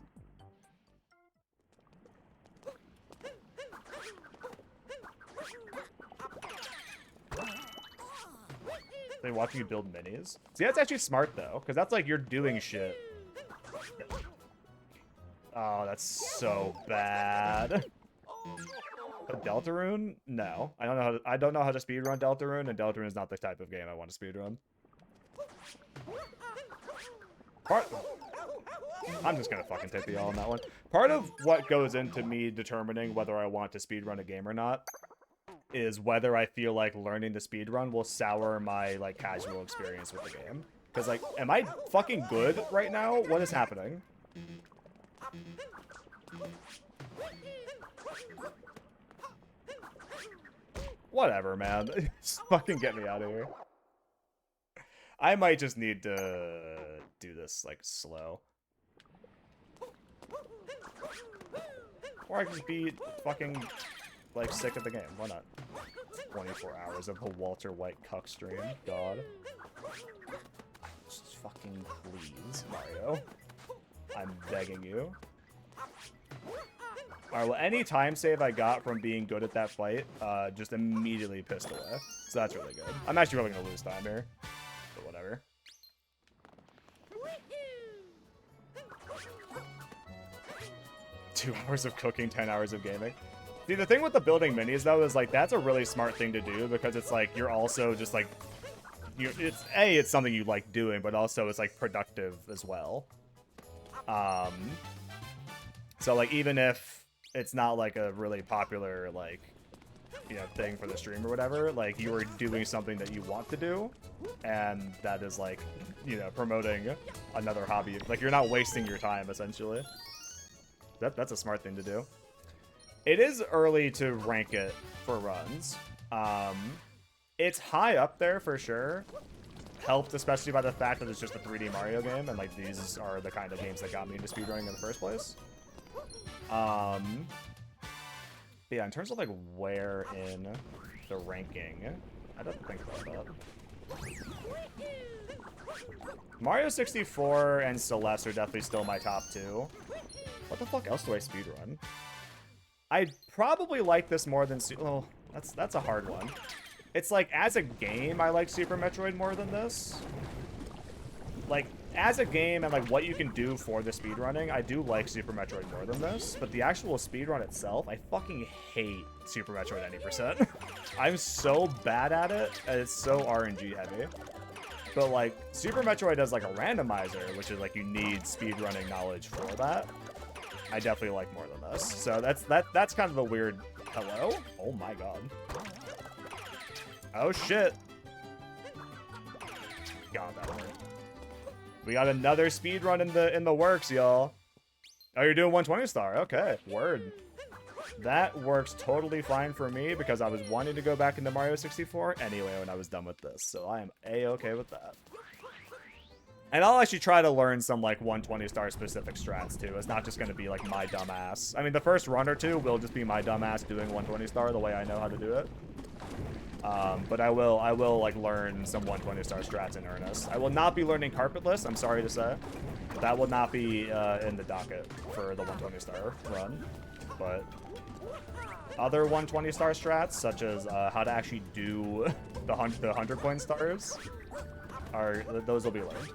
They watching you build minis. See, that's actually smart though, because that's like you're doing shit. Oh, that's so bad. A Deltarune? No, I don't know how to speedrun Deltarune, and Deltarune is not the type of game I want to speedrun. I'm just gonna fucking take the L on that one. Part of what goes into me determining whether I want to speedrun a game or not is whether I feel like learning to speedrun will sour my like casual experience with the game. Because like, am I fucking good right now? What is happening? Whatever, man. Just fucking get me out of here. I might just need to do this like slow. Or I can just be fucking like sick of the game. Why not? 24 hours of the Walter White cuck stream. God. Just fucking please, Mario. I'm begging you. Alright, well, any time save I got from being good at that fight, just immediately pissed away. So that's really good. I'm actually probably gonna lose time here. But whatever. 2 hours of cooking, 10 hours of gaming. See, the thing with the building minis, though, is, like, that's a really smart thing to do, because it's, like, you're also just, like, it's something you like doing, but also it's, like, productive as well. So, like, even if it's not, like, a really popular, like, you know, thing for the stream or whatever, like, you are doing something that you want to do, and that is, like, you know, promoting another hobby. Like, you're not wasting your time, essentially. That's a smart thing to do. It is early to rank it for runs. It's high up there for sure. Helped especially by the fact that it's just a 3D Mario game, and like these are the kind of games that got me into speedrunning in the first place. But yeah, in terms of like where in the ranking, I'd have to think about that. Mario 64 and Celeste are definitely still my top two. What the fuck else do I speedrun? I'd probably like this more than... Oh, that's a hard one. It's like, as a game, I like Super Metroid more than this. Like, as a game and like what you can do for the speedrunning, I do like Super Metroid more than this. But the actual speedrun itself, I fucking hate Super Metroid any percent. I'm so bad at it, and it's so RNG heavy. But like, Super Metroid does like a randomizer, which is like you need speedrunning knowledge for that. I definitely like more than this. So that's kind of a weird hello. Oh my god. Oh shit. God, that hurt. We got another speedrun in the works, y'all. Oh, you're doing 120 star. Okay, word. That works totally fine for me because I was wanting to go back into Mario 64 anyway when I was done with this. So I am a-okay with that. And I'll actually try to learn some, like, 120 star specific strats, too. It's not just going to be, like, my dumb ass. I mean, the first run or two will just be my dumb ass doing 120 star the way I know how to do it. But I will, like, learn some 120 star strats in earnest. I will not be learning carpetless, I'm sorry to say. That will not be in the docket for the 120 star run. But other 120 star strats, such as how to actually do the 100 coin stars, those will be learned.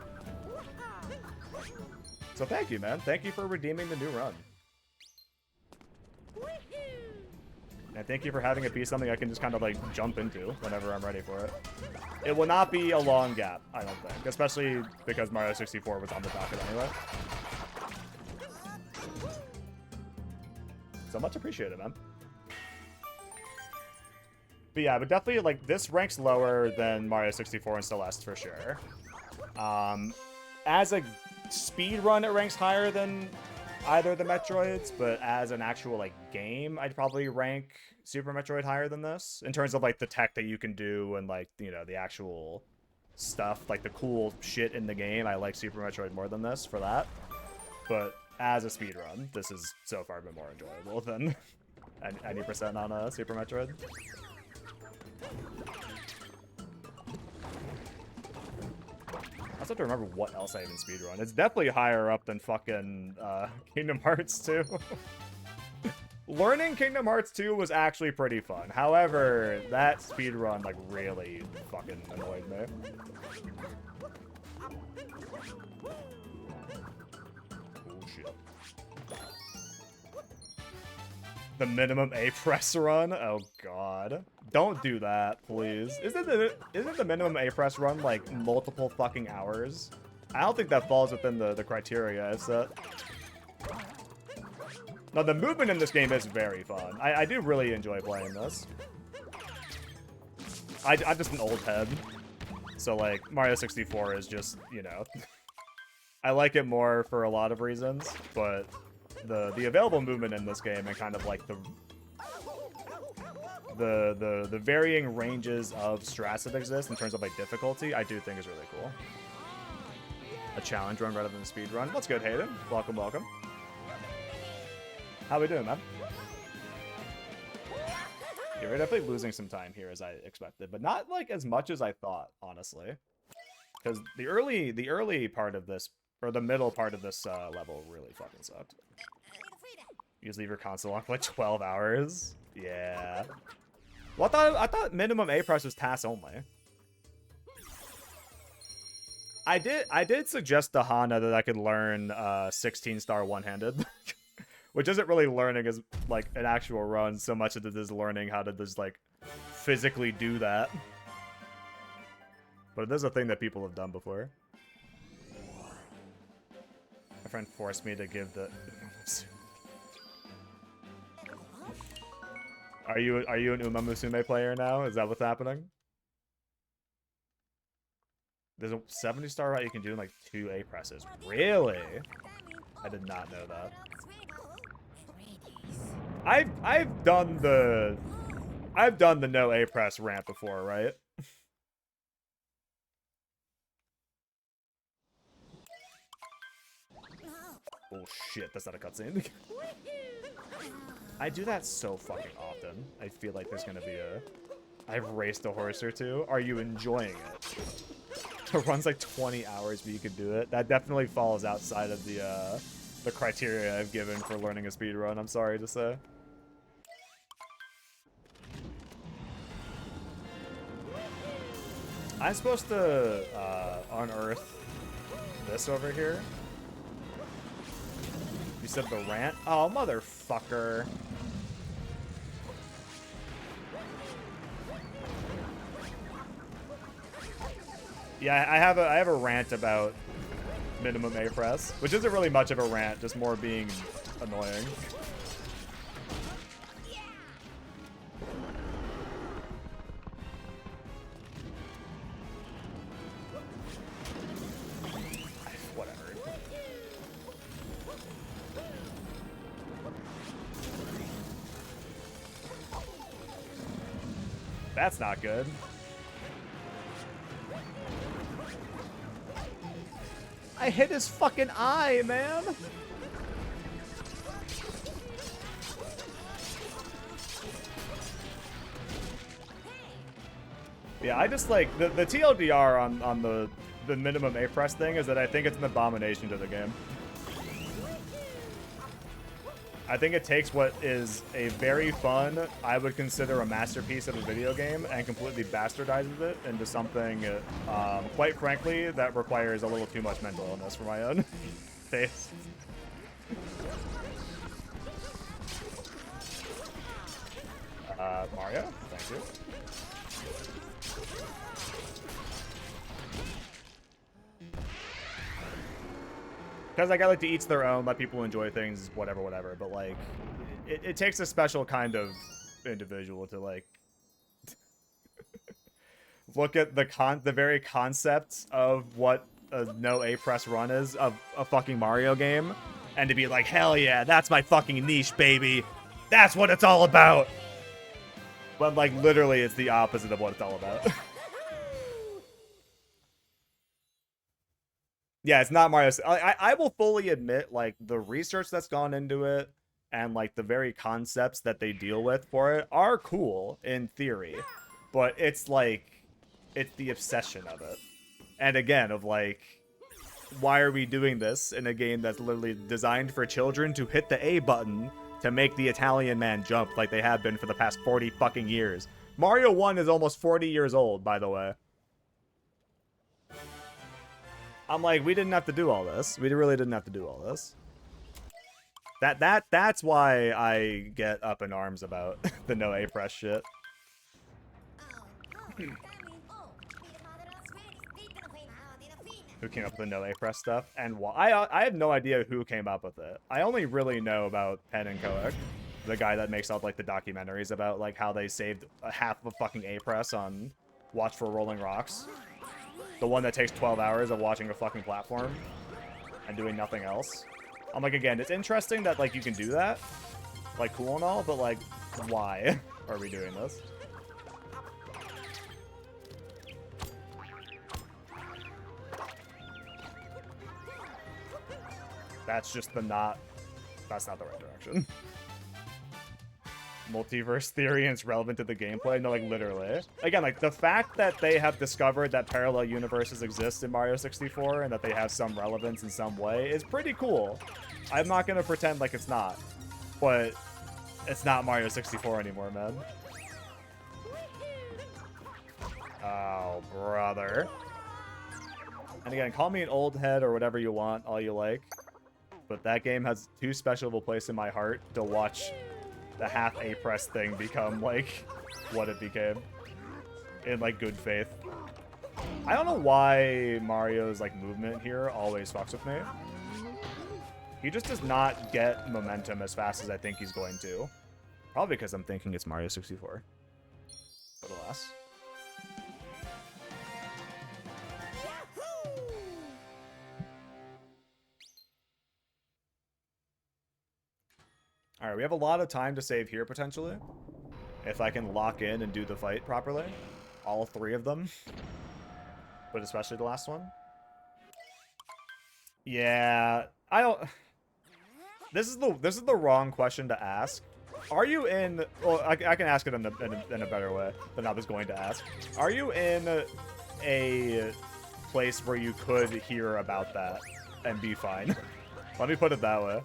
So thank you, man. Thank you for redeeming the new run. And thank you for having it be something I can just kind of like jump into whenever I'm ready for it. It will not be a long gap, I don't think. Especially because Mario 64 was on the docket anyway. So much appreciated, man. But yeah, but definitely, like, this ranks lower than Mario 64 and Celeste for sure. As a speed run, it ranks higher than either of the Metroids, but as an actual, like, game, I'd probably rank Super Metroid higher than this. In terms of, like, the tech that you can do and, like, you know, the actual stuff, like, the cool shit in the game, I like Super Metroid more than this for that. But as a speed run, this has so far been more enjoyable than any percent on a Super Metroid. I also have to remember what else I even speedrun. It's definitely higher up than fucking Kingdom Hearts 2. Learning Kingdom Hearts 2 was actually pretty fun. However, that speedrun like really fucking annoyed me. Oh shit. The minimum A press run? Oh god. Don't do that, please. Isn't the minimum A press run like multiple fucking hours? I don't think that falls within the criteria I set. Now, the movement in this game is very fun. I do really enjoy playing this. I'm just an old head. So, like, Mario 64 is just, you know... I like it more for a lot of reasons, but the available movement in this game and kind of, like, the varying ranges of strats that exist in terms of, like, difficulty, I do think is really cool. A challenge run rather than a speed run. What's good, Hayden? Welcome, welcome. How we doing, man? Yeah, we're definitely losing some time here as I expected, but not like as much as I thought, honestly. Because the early part of this, or the middle part of this level really fucking sucked. You just leave your console on for like 12 hours? Yeah. Well, I thought minimum A press was TAS only. I did suggest to Hana that I could learn 16-star one-handed. Which isn't really learning as, like, an actual run so much as it is learning how to just, like, physically do that. But it is a thing that people have done before. My friend forced me to give the... Are you an Uma Musume player now? Is that what's happening? There's a 70-star route you can do in, like, 2 A presses. Really? I did not know that. I've done the no A press ramp before, right? Oh shit, that's not a cutscene. I do that so fucking often. I feel like there's gonna be a... I've raced a horse or two. Are you enjoying it? It runs like 20 hours, but you could do it. That definitely falls outside of the criteria I've given for learning a speedrun, I'm sorry to say. I'm supposed to unearth this over here. You said the rant? Oh, motherfucker. Yeah, I have a rant about minimum A press, which isn't really much of a rant, just more being annoying. Whatever. That's not good. I hit his fucking eye, man. Yeah, I just like the TLDR on the minimum A press thing is that I think it's an abomination to the game. I think it takes what is a very fun, I would consider a masterpiece of a video game, and completely bastardizes it into something, quite frankly, that requires a little too much mental illness for my own taste. Mario, thank you. Because I like to each their own, let people enjoy things, whatever, whatever. But like, it takes a special kind of individual to like look at the very concept of what a no A press run is of a fucking Mario game, and to be like, hell yeah, that's my fucking niche, baby. That's what it's all about. But like, literally, it's the opposite of what it's all about. Yeah, it's not Mario. I will fully admit, like, the research that's gone into it and, like, the very concepts that they deal with for it are cool in theory. But it's, like, it's the obsession of it. And again, of, like, why are we doing this in a game that's literally designed for children to hit the A button to make the Italian man jump like they have been for the past 40 fucking years? Mario 1 is almost 40 years old, by the way. I'm like, we didn't have to do all this. We really didn't have to do all this. That's why I get up in arms about the no A press shit. Who came up with the no A press stuff and why? I have no idea who came up with it. I only really know about Penn and Koek, the guy that makes all like the documentaries about like how they saved half of a fucking A press on Watch for Rolling Rocks. The one that takes 12 hours of watching a fucking platform and doing nothing else. I'm like, again, it's interesting that, like, you can do that. Like, cool and all, but, like, why are we doing this? That's just that's not the right direction. Multiverse theory and it's relevant to the gameplay. No, like, literally. Again, like, the fact that they have discovered that parallel universes exist in Mario 64 and that they have some relevance in some way is pretty cool. I'm not gonna pretend like it's not. But it's not Mario 64 anymore, man. Oh, brother. And again, call me an old head or whatever you want, all you like. But that game has too special of a place in my heart to watch the half A press thing become like what it became in like good faith. I don't know why Mario's like movement here always fucks with me. He just does not get momentum as fast as I think he's going to. Probably because I'm thinking it's Mario 64. But alas. Alright, we have a lot of time to save here, potentially. If I can lock in and do the fight properly. All three of them. But especially the last one. Yeah, I don't... This is the wrong question to ask. Are you in... Well, I can ask it in a better way than I was going to ask. Are you in a place where you could hear about that and be fine? Let me put it that way.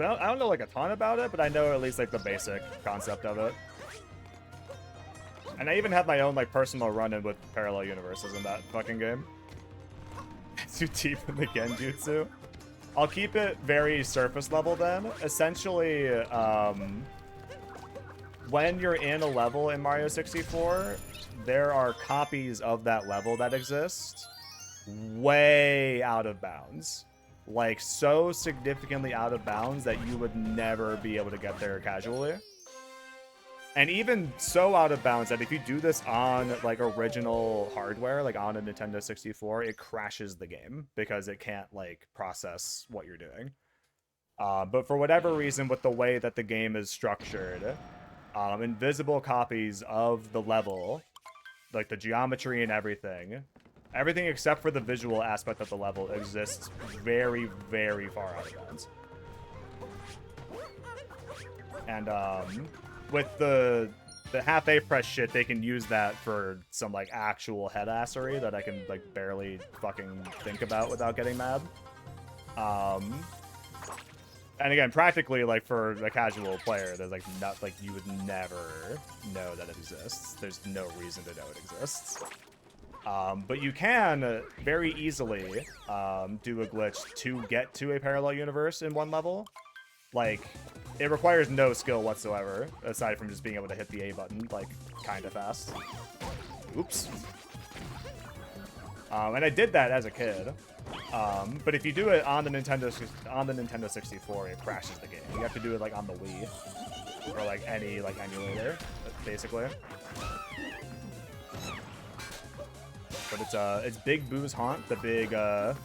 I don't know like a ton about it, but I know at least like the basic concept of it. And I even have my own like personal run-in with parallel universes in that fucking game. Too deep in the Genjutsu. I'll keep it very surface level then. Essentially, when you're in a level in Mario 64, there are copies of that level that exist way out of bounds. Like, so significantly out of bounds that you would never be able to get there casually. And even so out of bounds that if you do this on, like, original hardware, like on a Nintendo 64, it crashes the game because it can't, like, process what you're doing. But for whatever reason, with the way that the game is structured, invisible copies of the level, like the geometry and everything except for the visual aspect of the level exists very, very far out of bounds. And with the half A press shit, they can use that for some like actual headassery that I can like barely fucking think about without getting mad. And again, practically, like for a casual player, there's like not like you would never know that it exists. There's no reason to know it exists. But you can very easily do a glitch to get to a parallel universe in one level. Like, it requires no skill whatsoever, aside from just being able to hit the A button, like, kind of fast. Oops. And I did that as a kid. But if you do it on the Nintendo 64, it crashes the game. You have to do it like on the Wii or like any like emulator, basically. But it's Big Boo's Haunt, the big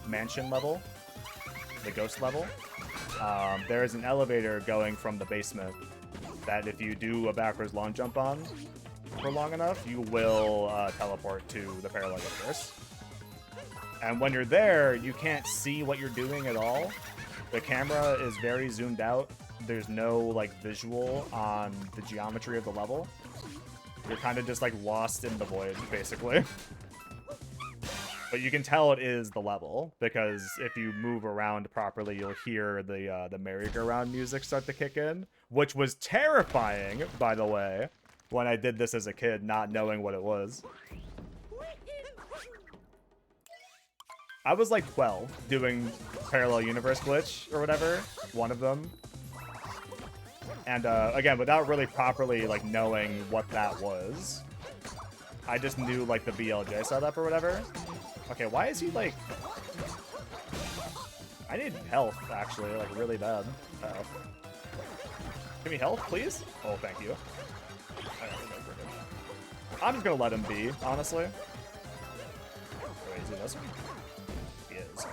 mansion level, the ghost level. There is an elevator going from the basement that if you do a backwards long jump on for long enough, you will teleport to the parallel universe. And when you're there, you can't see what you're doing at all. The camera is very zoomed out. There's no like visual on the geometry of the level. You're kind of just like lost in the void, basically. But you can tell it is the level, because if you move around properly, you'll hear the merry-go-round music start to kick in, which was terrifying, by the way, when I did this as a kid, not knowing what it was. I was like 12, doing Parallel Universe Glitch, or whatever, one of them. And again, without really properly like knowing what that was, I just knew like the BLJ setup or whatever. Okay, why is he like... I need health, actually, like really bad. Uh-oh. Give me health, please? Oh, thank you. I'm just gonna let him be, honestly. Wait, is he this one? He is.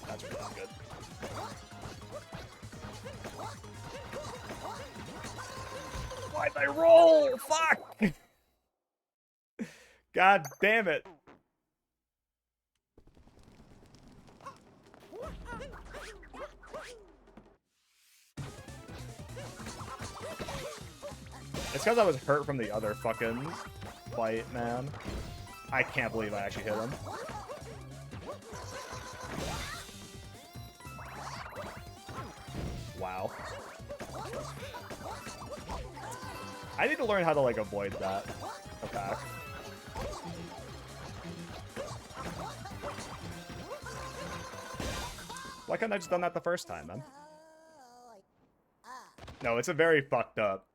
That's really good. Why'd I roll? Fuck! God damn it. It's because I was hurt from the other fucking fight, man. I can't believe I actually hit him. Wow. I need to learn how to, like, avoid that attack. Why couldn't I just done that the first time, man? No, it's a very fucked up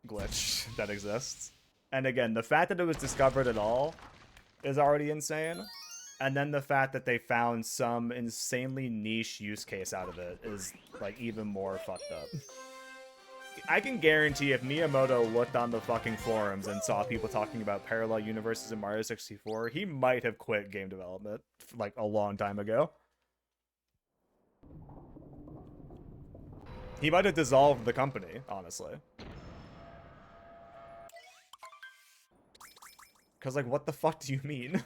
glitch that exists. And again, the fact that it was discovered at all is already insane. And then the fact that they found some insanely niche use case out of it is, like, even more fucked up. I can guarantee if Miyamoto looked on the fucking forums and saw people talking about parallel universes in Mario 64, he might have quit game development, like, a long time ago. He might have dissolved the company, honestly. Because, like, what the fuck do you mean?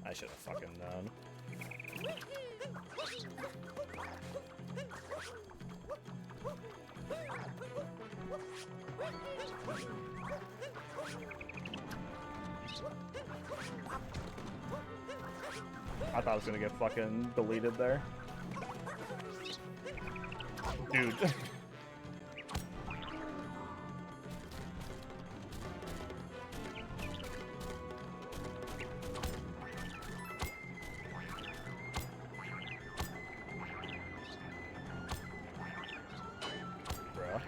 I should have fucking known. I thought I was gonna get fucking deleted there. Dude. Bro.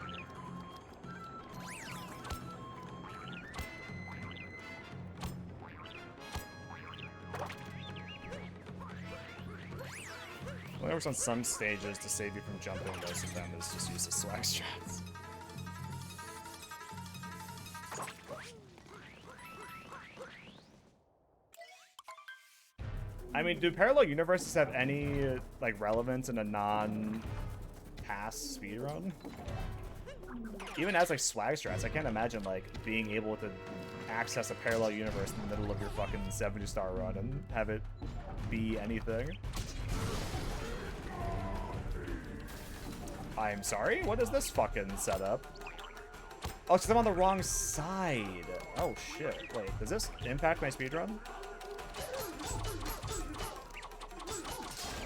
It works on some stages to save you from jumping. Most of them is just use the swag strats. I mean, do parallel universes have any like relevance in a non-pass speedrun? Even as like swag strats, I can't imagine like being able to access a parallel universe in the middle of your fucking 70-star run and have it be anything. I'm sorry? What is this fucking setup? Oh, because I'm on the wrong side. Oh shit. Wait, does this impact my speedrun?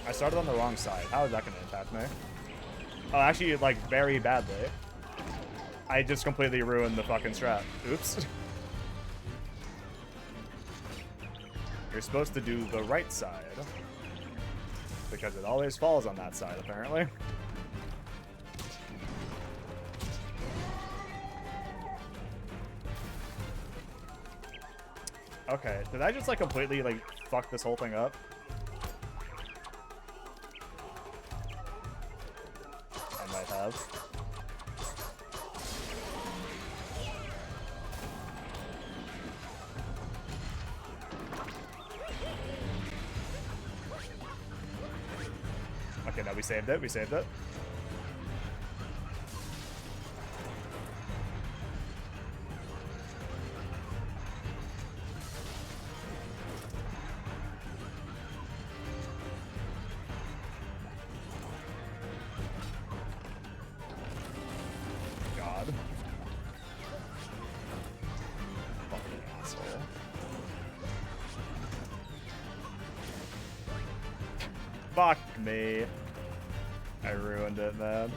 I started on the wrong side. How is that going to impact me? Oh, actually, like, very badly. I just completely ruined the fucking strat. Oops. You're supposed to do the right side. Because it always falls on that side, apparently. Okay, did I just, like, completely, like, fuck this whole thing up? I might have. Okay, no, we saved it. We saved it. God. Fucking asshole. Fuck me. I ruined it, man.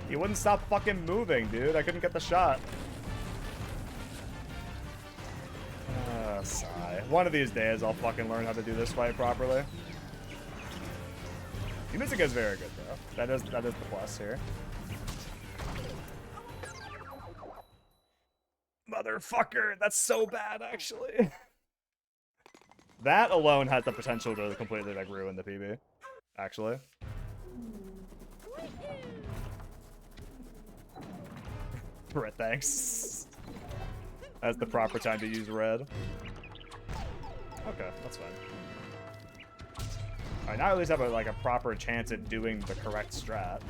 He wouldn't stop fucking moving, dude. I couldn't get the shot. Sigh. One of these days, I'll fucking learn how to do this fight properly. The music is very good, though. That is the plus here. Motherfucker, that's so bad, actually. That alone has the potential to completely, like, ruin the PB, actually. Brett, thanks. That's the proper time to use red. Okay, that's fine. Alright, now I at least have a proper chance at doing the correct strat.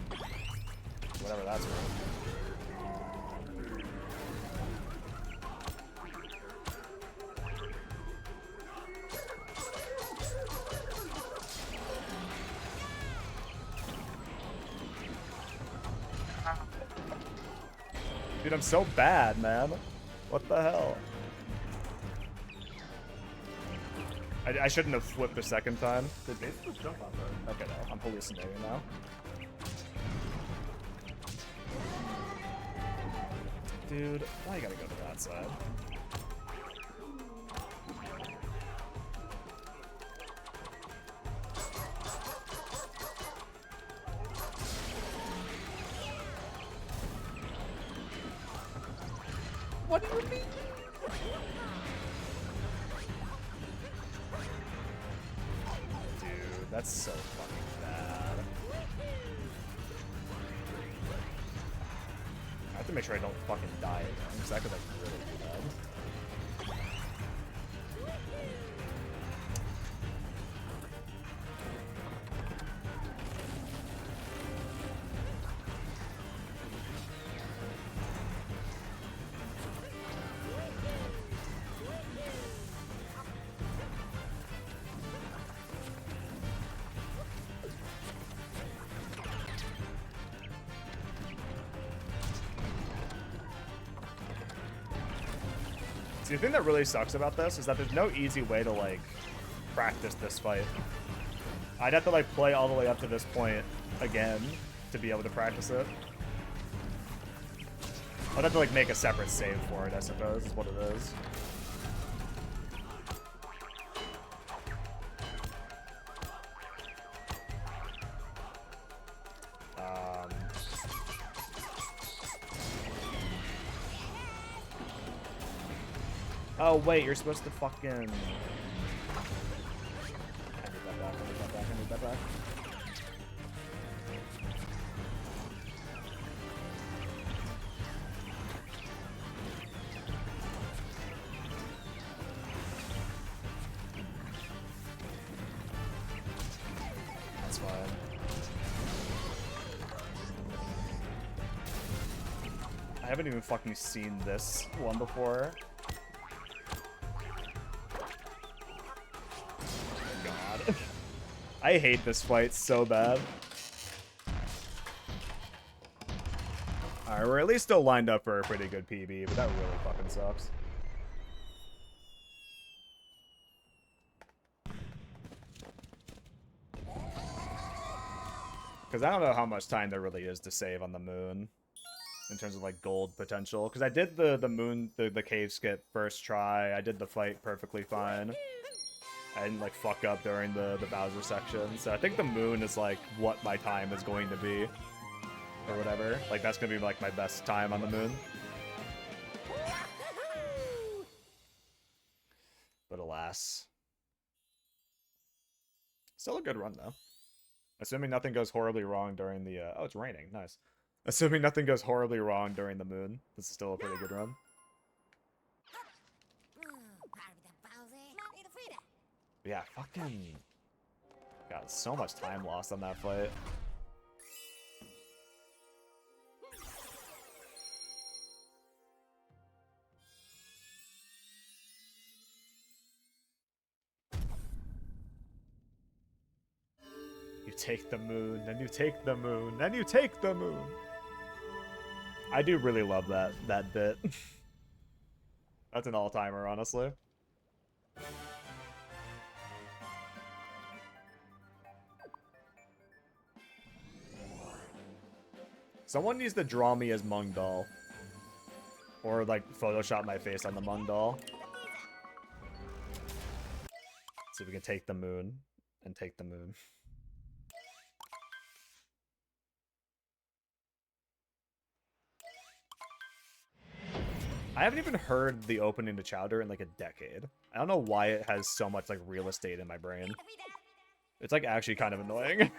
Whatever that's worth. Dude, I'm so bad, man. What the hell? I shouldn't have flipped the second time. Did they just jump off that? Okay, no. I'm hallucinating now. Dude, why you gotta go to that side? What do you mean? Dude, that's so fucking bad. I have to make sure I don't fucking die again, because that could, like, really be bad. See, the thing that really sucks about this is that there's no easy way to, like, practice this fight. I'd have to, like, play all the way up to this point again to be able to practice it. I'd have to, like, make a separate save for it, I suppose, is what it is. Oh, wait, you're supposed to fucking... I need that back, I need that back, I need that back. That's fine. I haven't even fucking seen this one before. I hate this fight so bad. Alright, Alright, we're at least still lined up for a pretty good PB, but that really fucking sucks. Because I don't know how much time there really is to save on the moon. In terms of, like, gold potential. Because I did the moon, the cave skip first try. I did the fight perfectly fine. I didn't, like, fuck up during the Bowser section. So I think the moon is, like, what my time is going to be. Or whatever. Like, that's going to be, like, my best time on the moon. But alas. Still a good run, though. Assuming nothing goes horribly wrong during the... oh, it's raining. Nice. Assuming nothing goes horribly wrong during the moon. This is still a pretty good run. Yeah, fucking... God, so much time lost on that fight. You take the moon, then you take the moon, then you take the moon. I do really love that bit. That's an all-timer, honestly. Someone needs to draw me as Mung Doll. Or, like, Photoshop my face on the Mung Doll. See if we can take the moon. And take the moon. I haven't even heard the opening to Chowder in, like, a decade. I don't know why it has so much, like, real estate in my brain. It's, like, actually kind of annoying.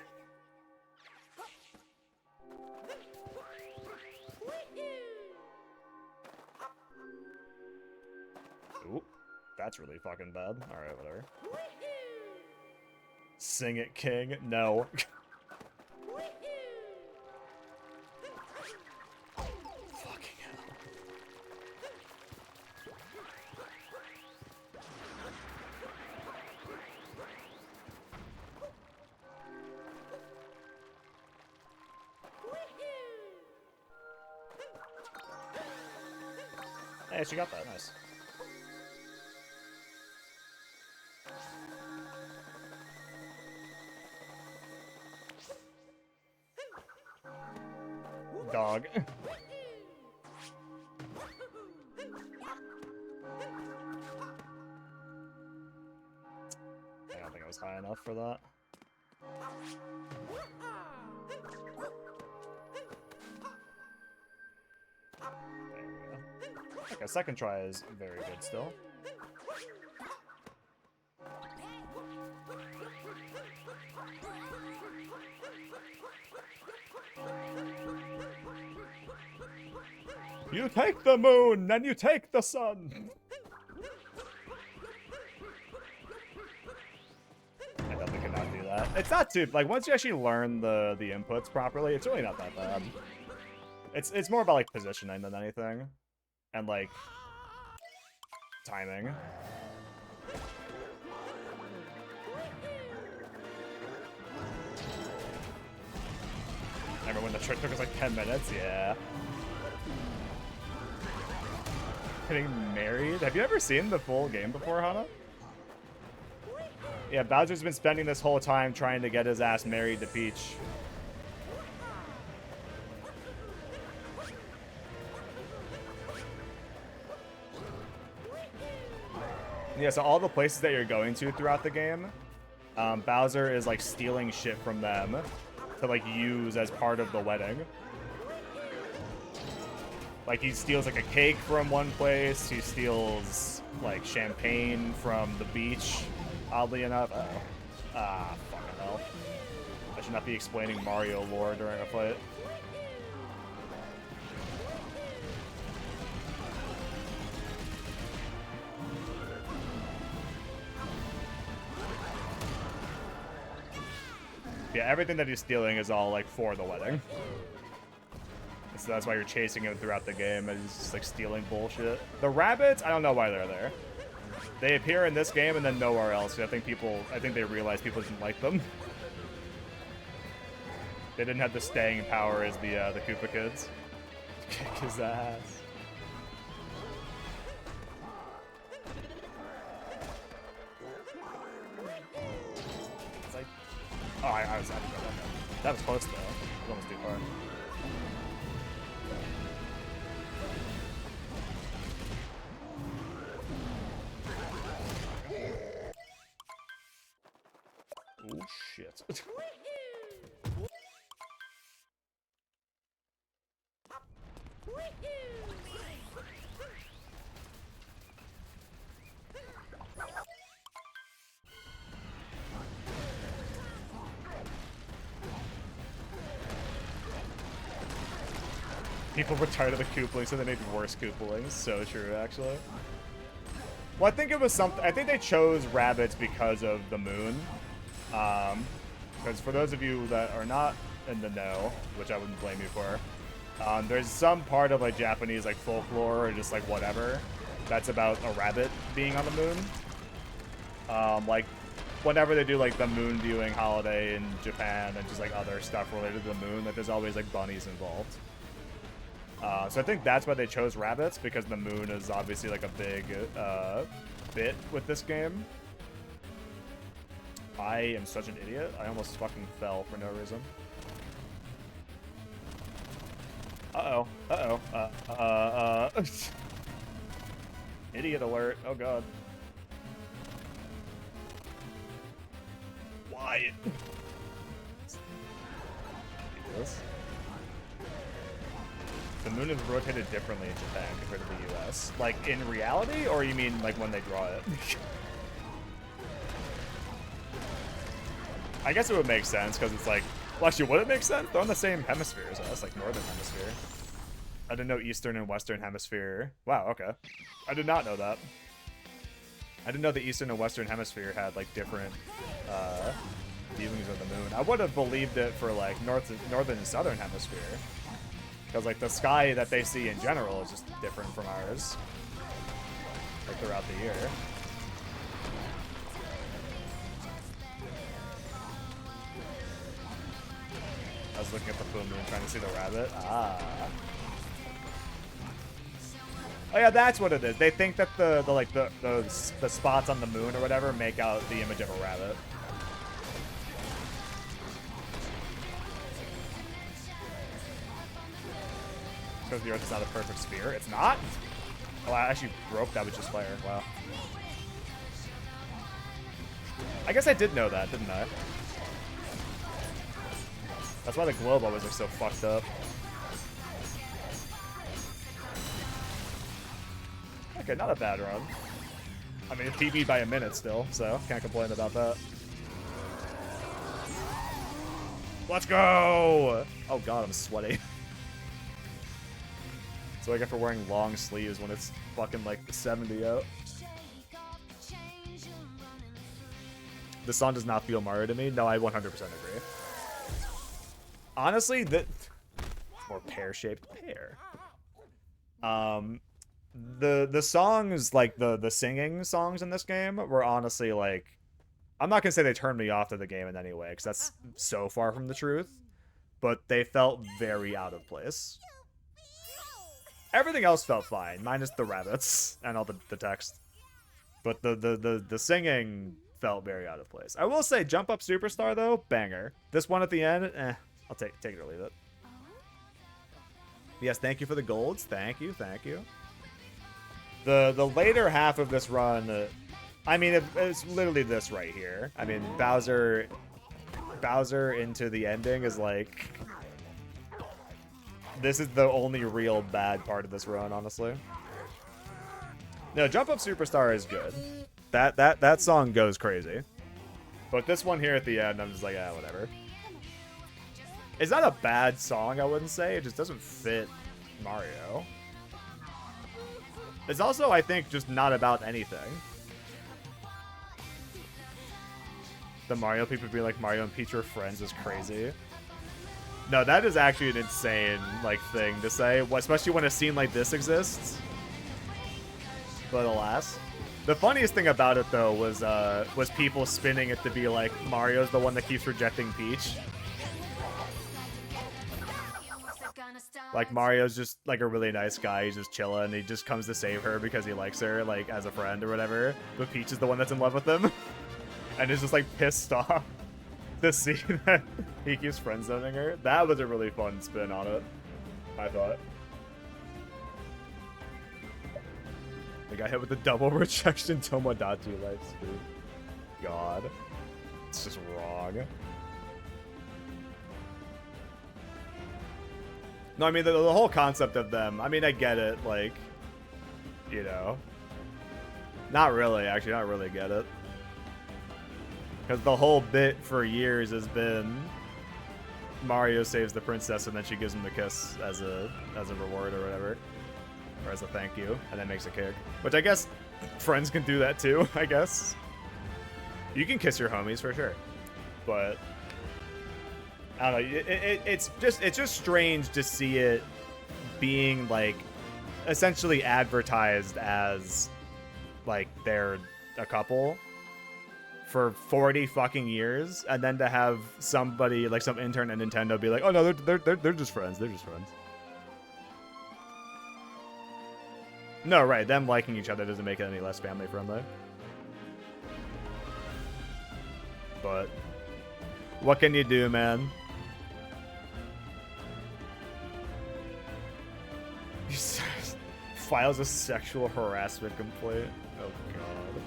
Ooh, that's really fucking bad. Alright, whatever. Sing it, King. No. Fucking hell. Hey, she got that. Nice. Dog. I don't think I was high enough for that. There we go. Okay, second try is very good still. You take the moon, and you take the sun! I definitely cannot do that. It's not too... Like, once you actually learn the inputs properly, it's really not that bad. It's more about, like, positioning than anything. And, like, timing. Remember when the trick took us, like, 10 minutes? Yeah. Getting married? Have you ever seen the full game before, Hana? Yeah, Bowser's been spending this whole time trying to get his ass married to Peach. Yeah, so all the places that you're going to throughout the game, Bowser is, like, stealing shit from them to, like, use as part of the wedding. Like, he steals, like, a cake from one place. He steals, like, champagne from the beach, oddly enough. Uh-oh. Ah, fucking hell. I should not be explaining Mario lore during a fight. Yeah, everything that he's stealing is all, like, for the wedding. So that's why you're chasing him throughout the game, and he's just, like, stealing bullshit. The rabbits, I don't know why they're there. They appear in this game and then nowhere else. I think they realized people didn't like them. They didn't have the staying power as the Koopa kids. Kick his ass. It's like, oh, I was happy about that. That was close though. It was almost too far. Oh shit. People were tired of the Koopalings, so they made worse Koopalings. So true, actually. Well, I think it was something. I think they chose rabbits because of the moon. Because for those of you that are not in the know, which I wouldn't blame you for, there's some part of like Japanese like folklore or just like whatever that's about a rabbit being on the moon. Like whenever they do like the moon viewing holiday in Japan and just like other stuff related to the moon, that there's always like bunnies involved. So I think that's why they chose rabbits, because the moon is obviously like a big bit with this game. I am such an idiot. I almost fucking fell for no reason. Uh-oh. Uh-oh. Idiot alert. Oh, God. Why? This. The moon is rotated differently in Japan compared to the US. Like, in reality, or you mean, like, when they draw it? I guess it would make sense, because it's like... Well, actually, would it make sense? They're on the same hemisphere as us, like, northern hemisphere. I didn't know eastern and western hemisphere... Wow, okay. I did not know that. I didn't know the eastern and western hemisphere had, like, different, viewings of the moon. I would have believed it for, like, northern and southern hemisphere. Because, like, the sky that they see in general is just different from ours. Like, throughout the year. I was looking at the full moon trying to see the rabbit. Ah. Oh yeah, that's what it is. They think that the spots on the moon or whatever make out the image of a rabbit. Because the Earth is not a perfect sphere. It's not? Oh, I actually broke that with just fire. Wow. I guess I did know that, didn't I? That's why the globe always looks so fucked up. Okay, not a bad run. I mean, it PB'd by a minute still, so can't complain about that. Let's go! Oh god, I'm sweaty. So I get for wearing long sleeves when it's fucking like 70 out. The song does not feel Mario to me. No, I 100% agree. Honestly, more pear-shaped pear. The songs, like the singing songs in this game were honestly like, I'm not gonna say they turned me off to the game in any way, because that's so far from the truth, but they felt very out of place. Everything else felt fine, minus the rabbits and all the text. But the singing felt very out of place. I will say, Jump Up Superstar though, banger. This one at the end, I'll take it or leave it. Yes, thank you for the golds. Thank you. The later half of this run, I mean, it's literally this right here. I mean, Bowser into the ending is like, this is the only real bad part of this run, honestly. No, Jump Up Superstar is good. That song goes crazy. But this one here at the end, I'm just like, yeah, whatever. It's not a bad song, I wouldn't say. It just doesn't fit Mario. It's also, I think, just not about anything. The Mario people be like, Mario and Peach are friends is crazy. No, that is actually an insane, like, thing to say, especially when a scene like this exists. But alas. The funniest thing about it, though, was people spinning it to be like, Mario's the one that keeps rejecting Peach. Like, Mario's just, like, a really nice guy. He's just chilling. He just comes to save her because he likes her, like, as a friend or whatever. But Peach is the one that's in love with him. And is just, like, pissed off to see that he keeps friend-zoning her. That was a really fun spin on it, I thought. I got hit with the double rejection Tomodachi life speed. God. It's just wrong. No, I mean, the whole concept of them, I mean, I get it, like, you know. Not really, actually, not really get it. Because the whole bit for years has been Mario saves the princess and then she gives him the kiss as a reward or whatever. Or as a thank you, and then makes a kick. Which I guess friends can do that too, I guess. You can kiss your homies for sure. But I don't know, it's just strange to see it being like essentially advertised as like they're a couple for 40 fucking years, and then to have somebody like some intern at Nintendo be like, oh no, they're just friends, they're just friends. No, right, them liking each other doesn't make it any less family friendly. But what can you do, man? He files a sexual harassment complaint. Oh god.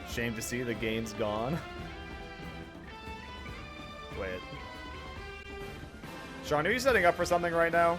Shame to see the game's gone. Wait. Sean, are you setting up for something right now?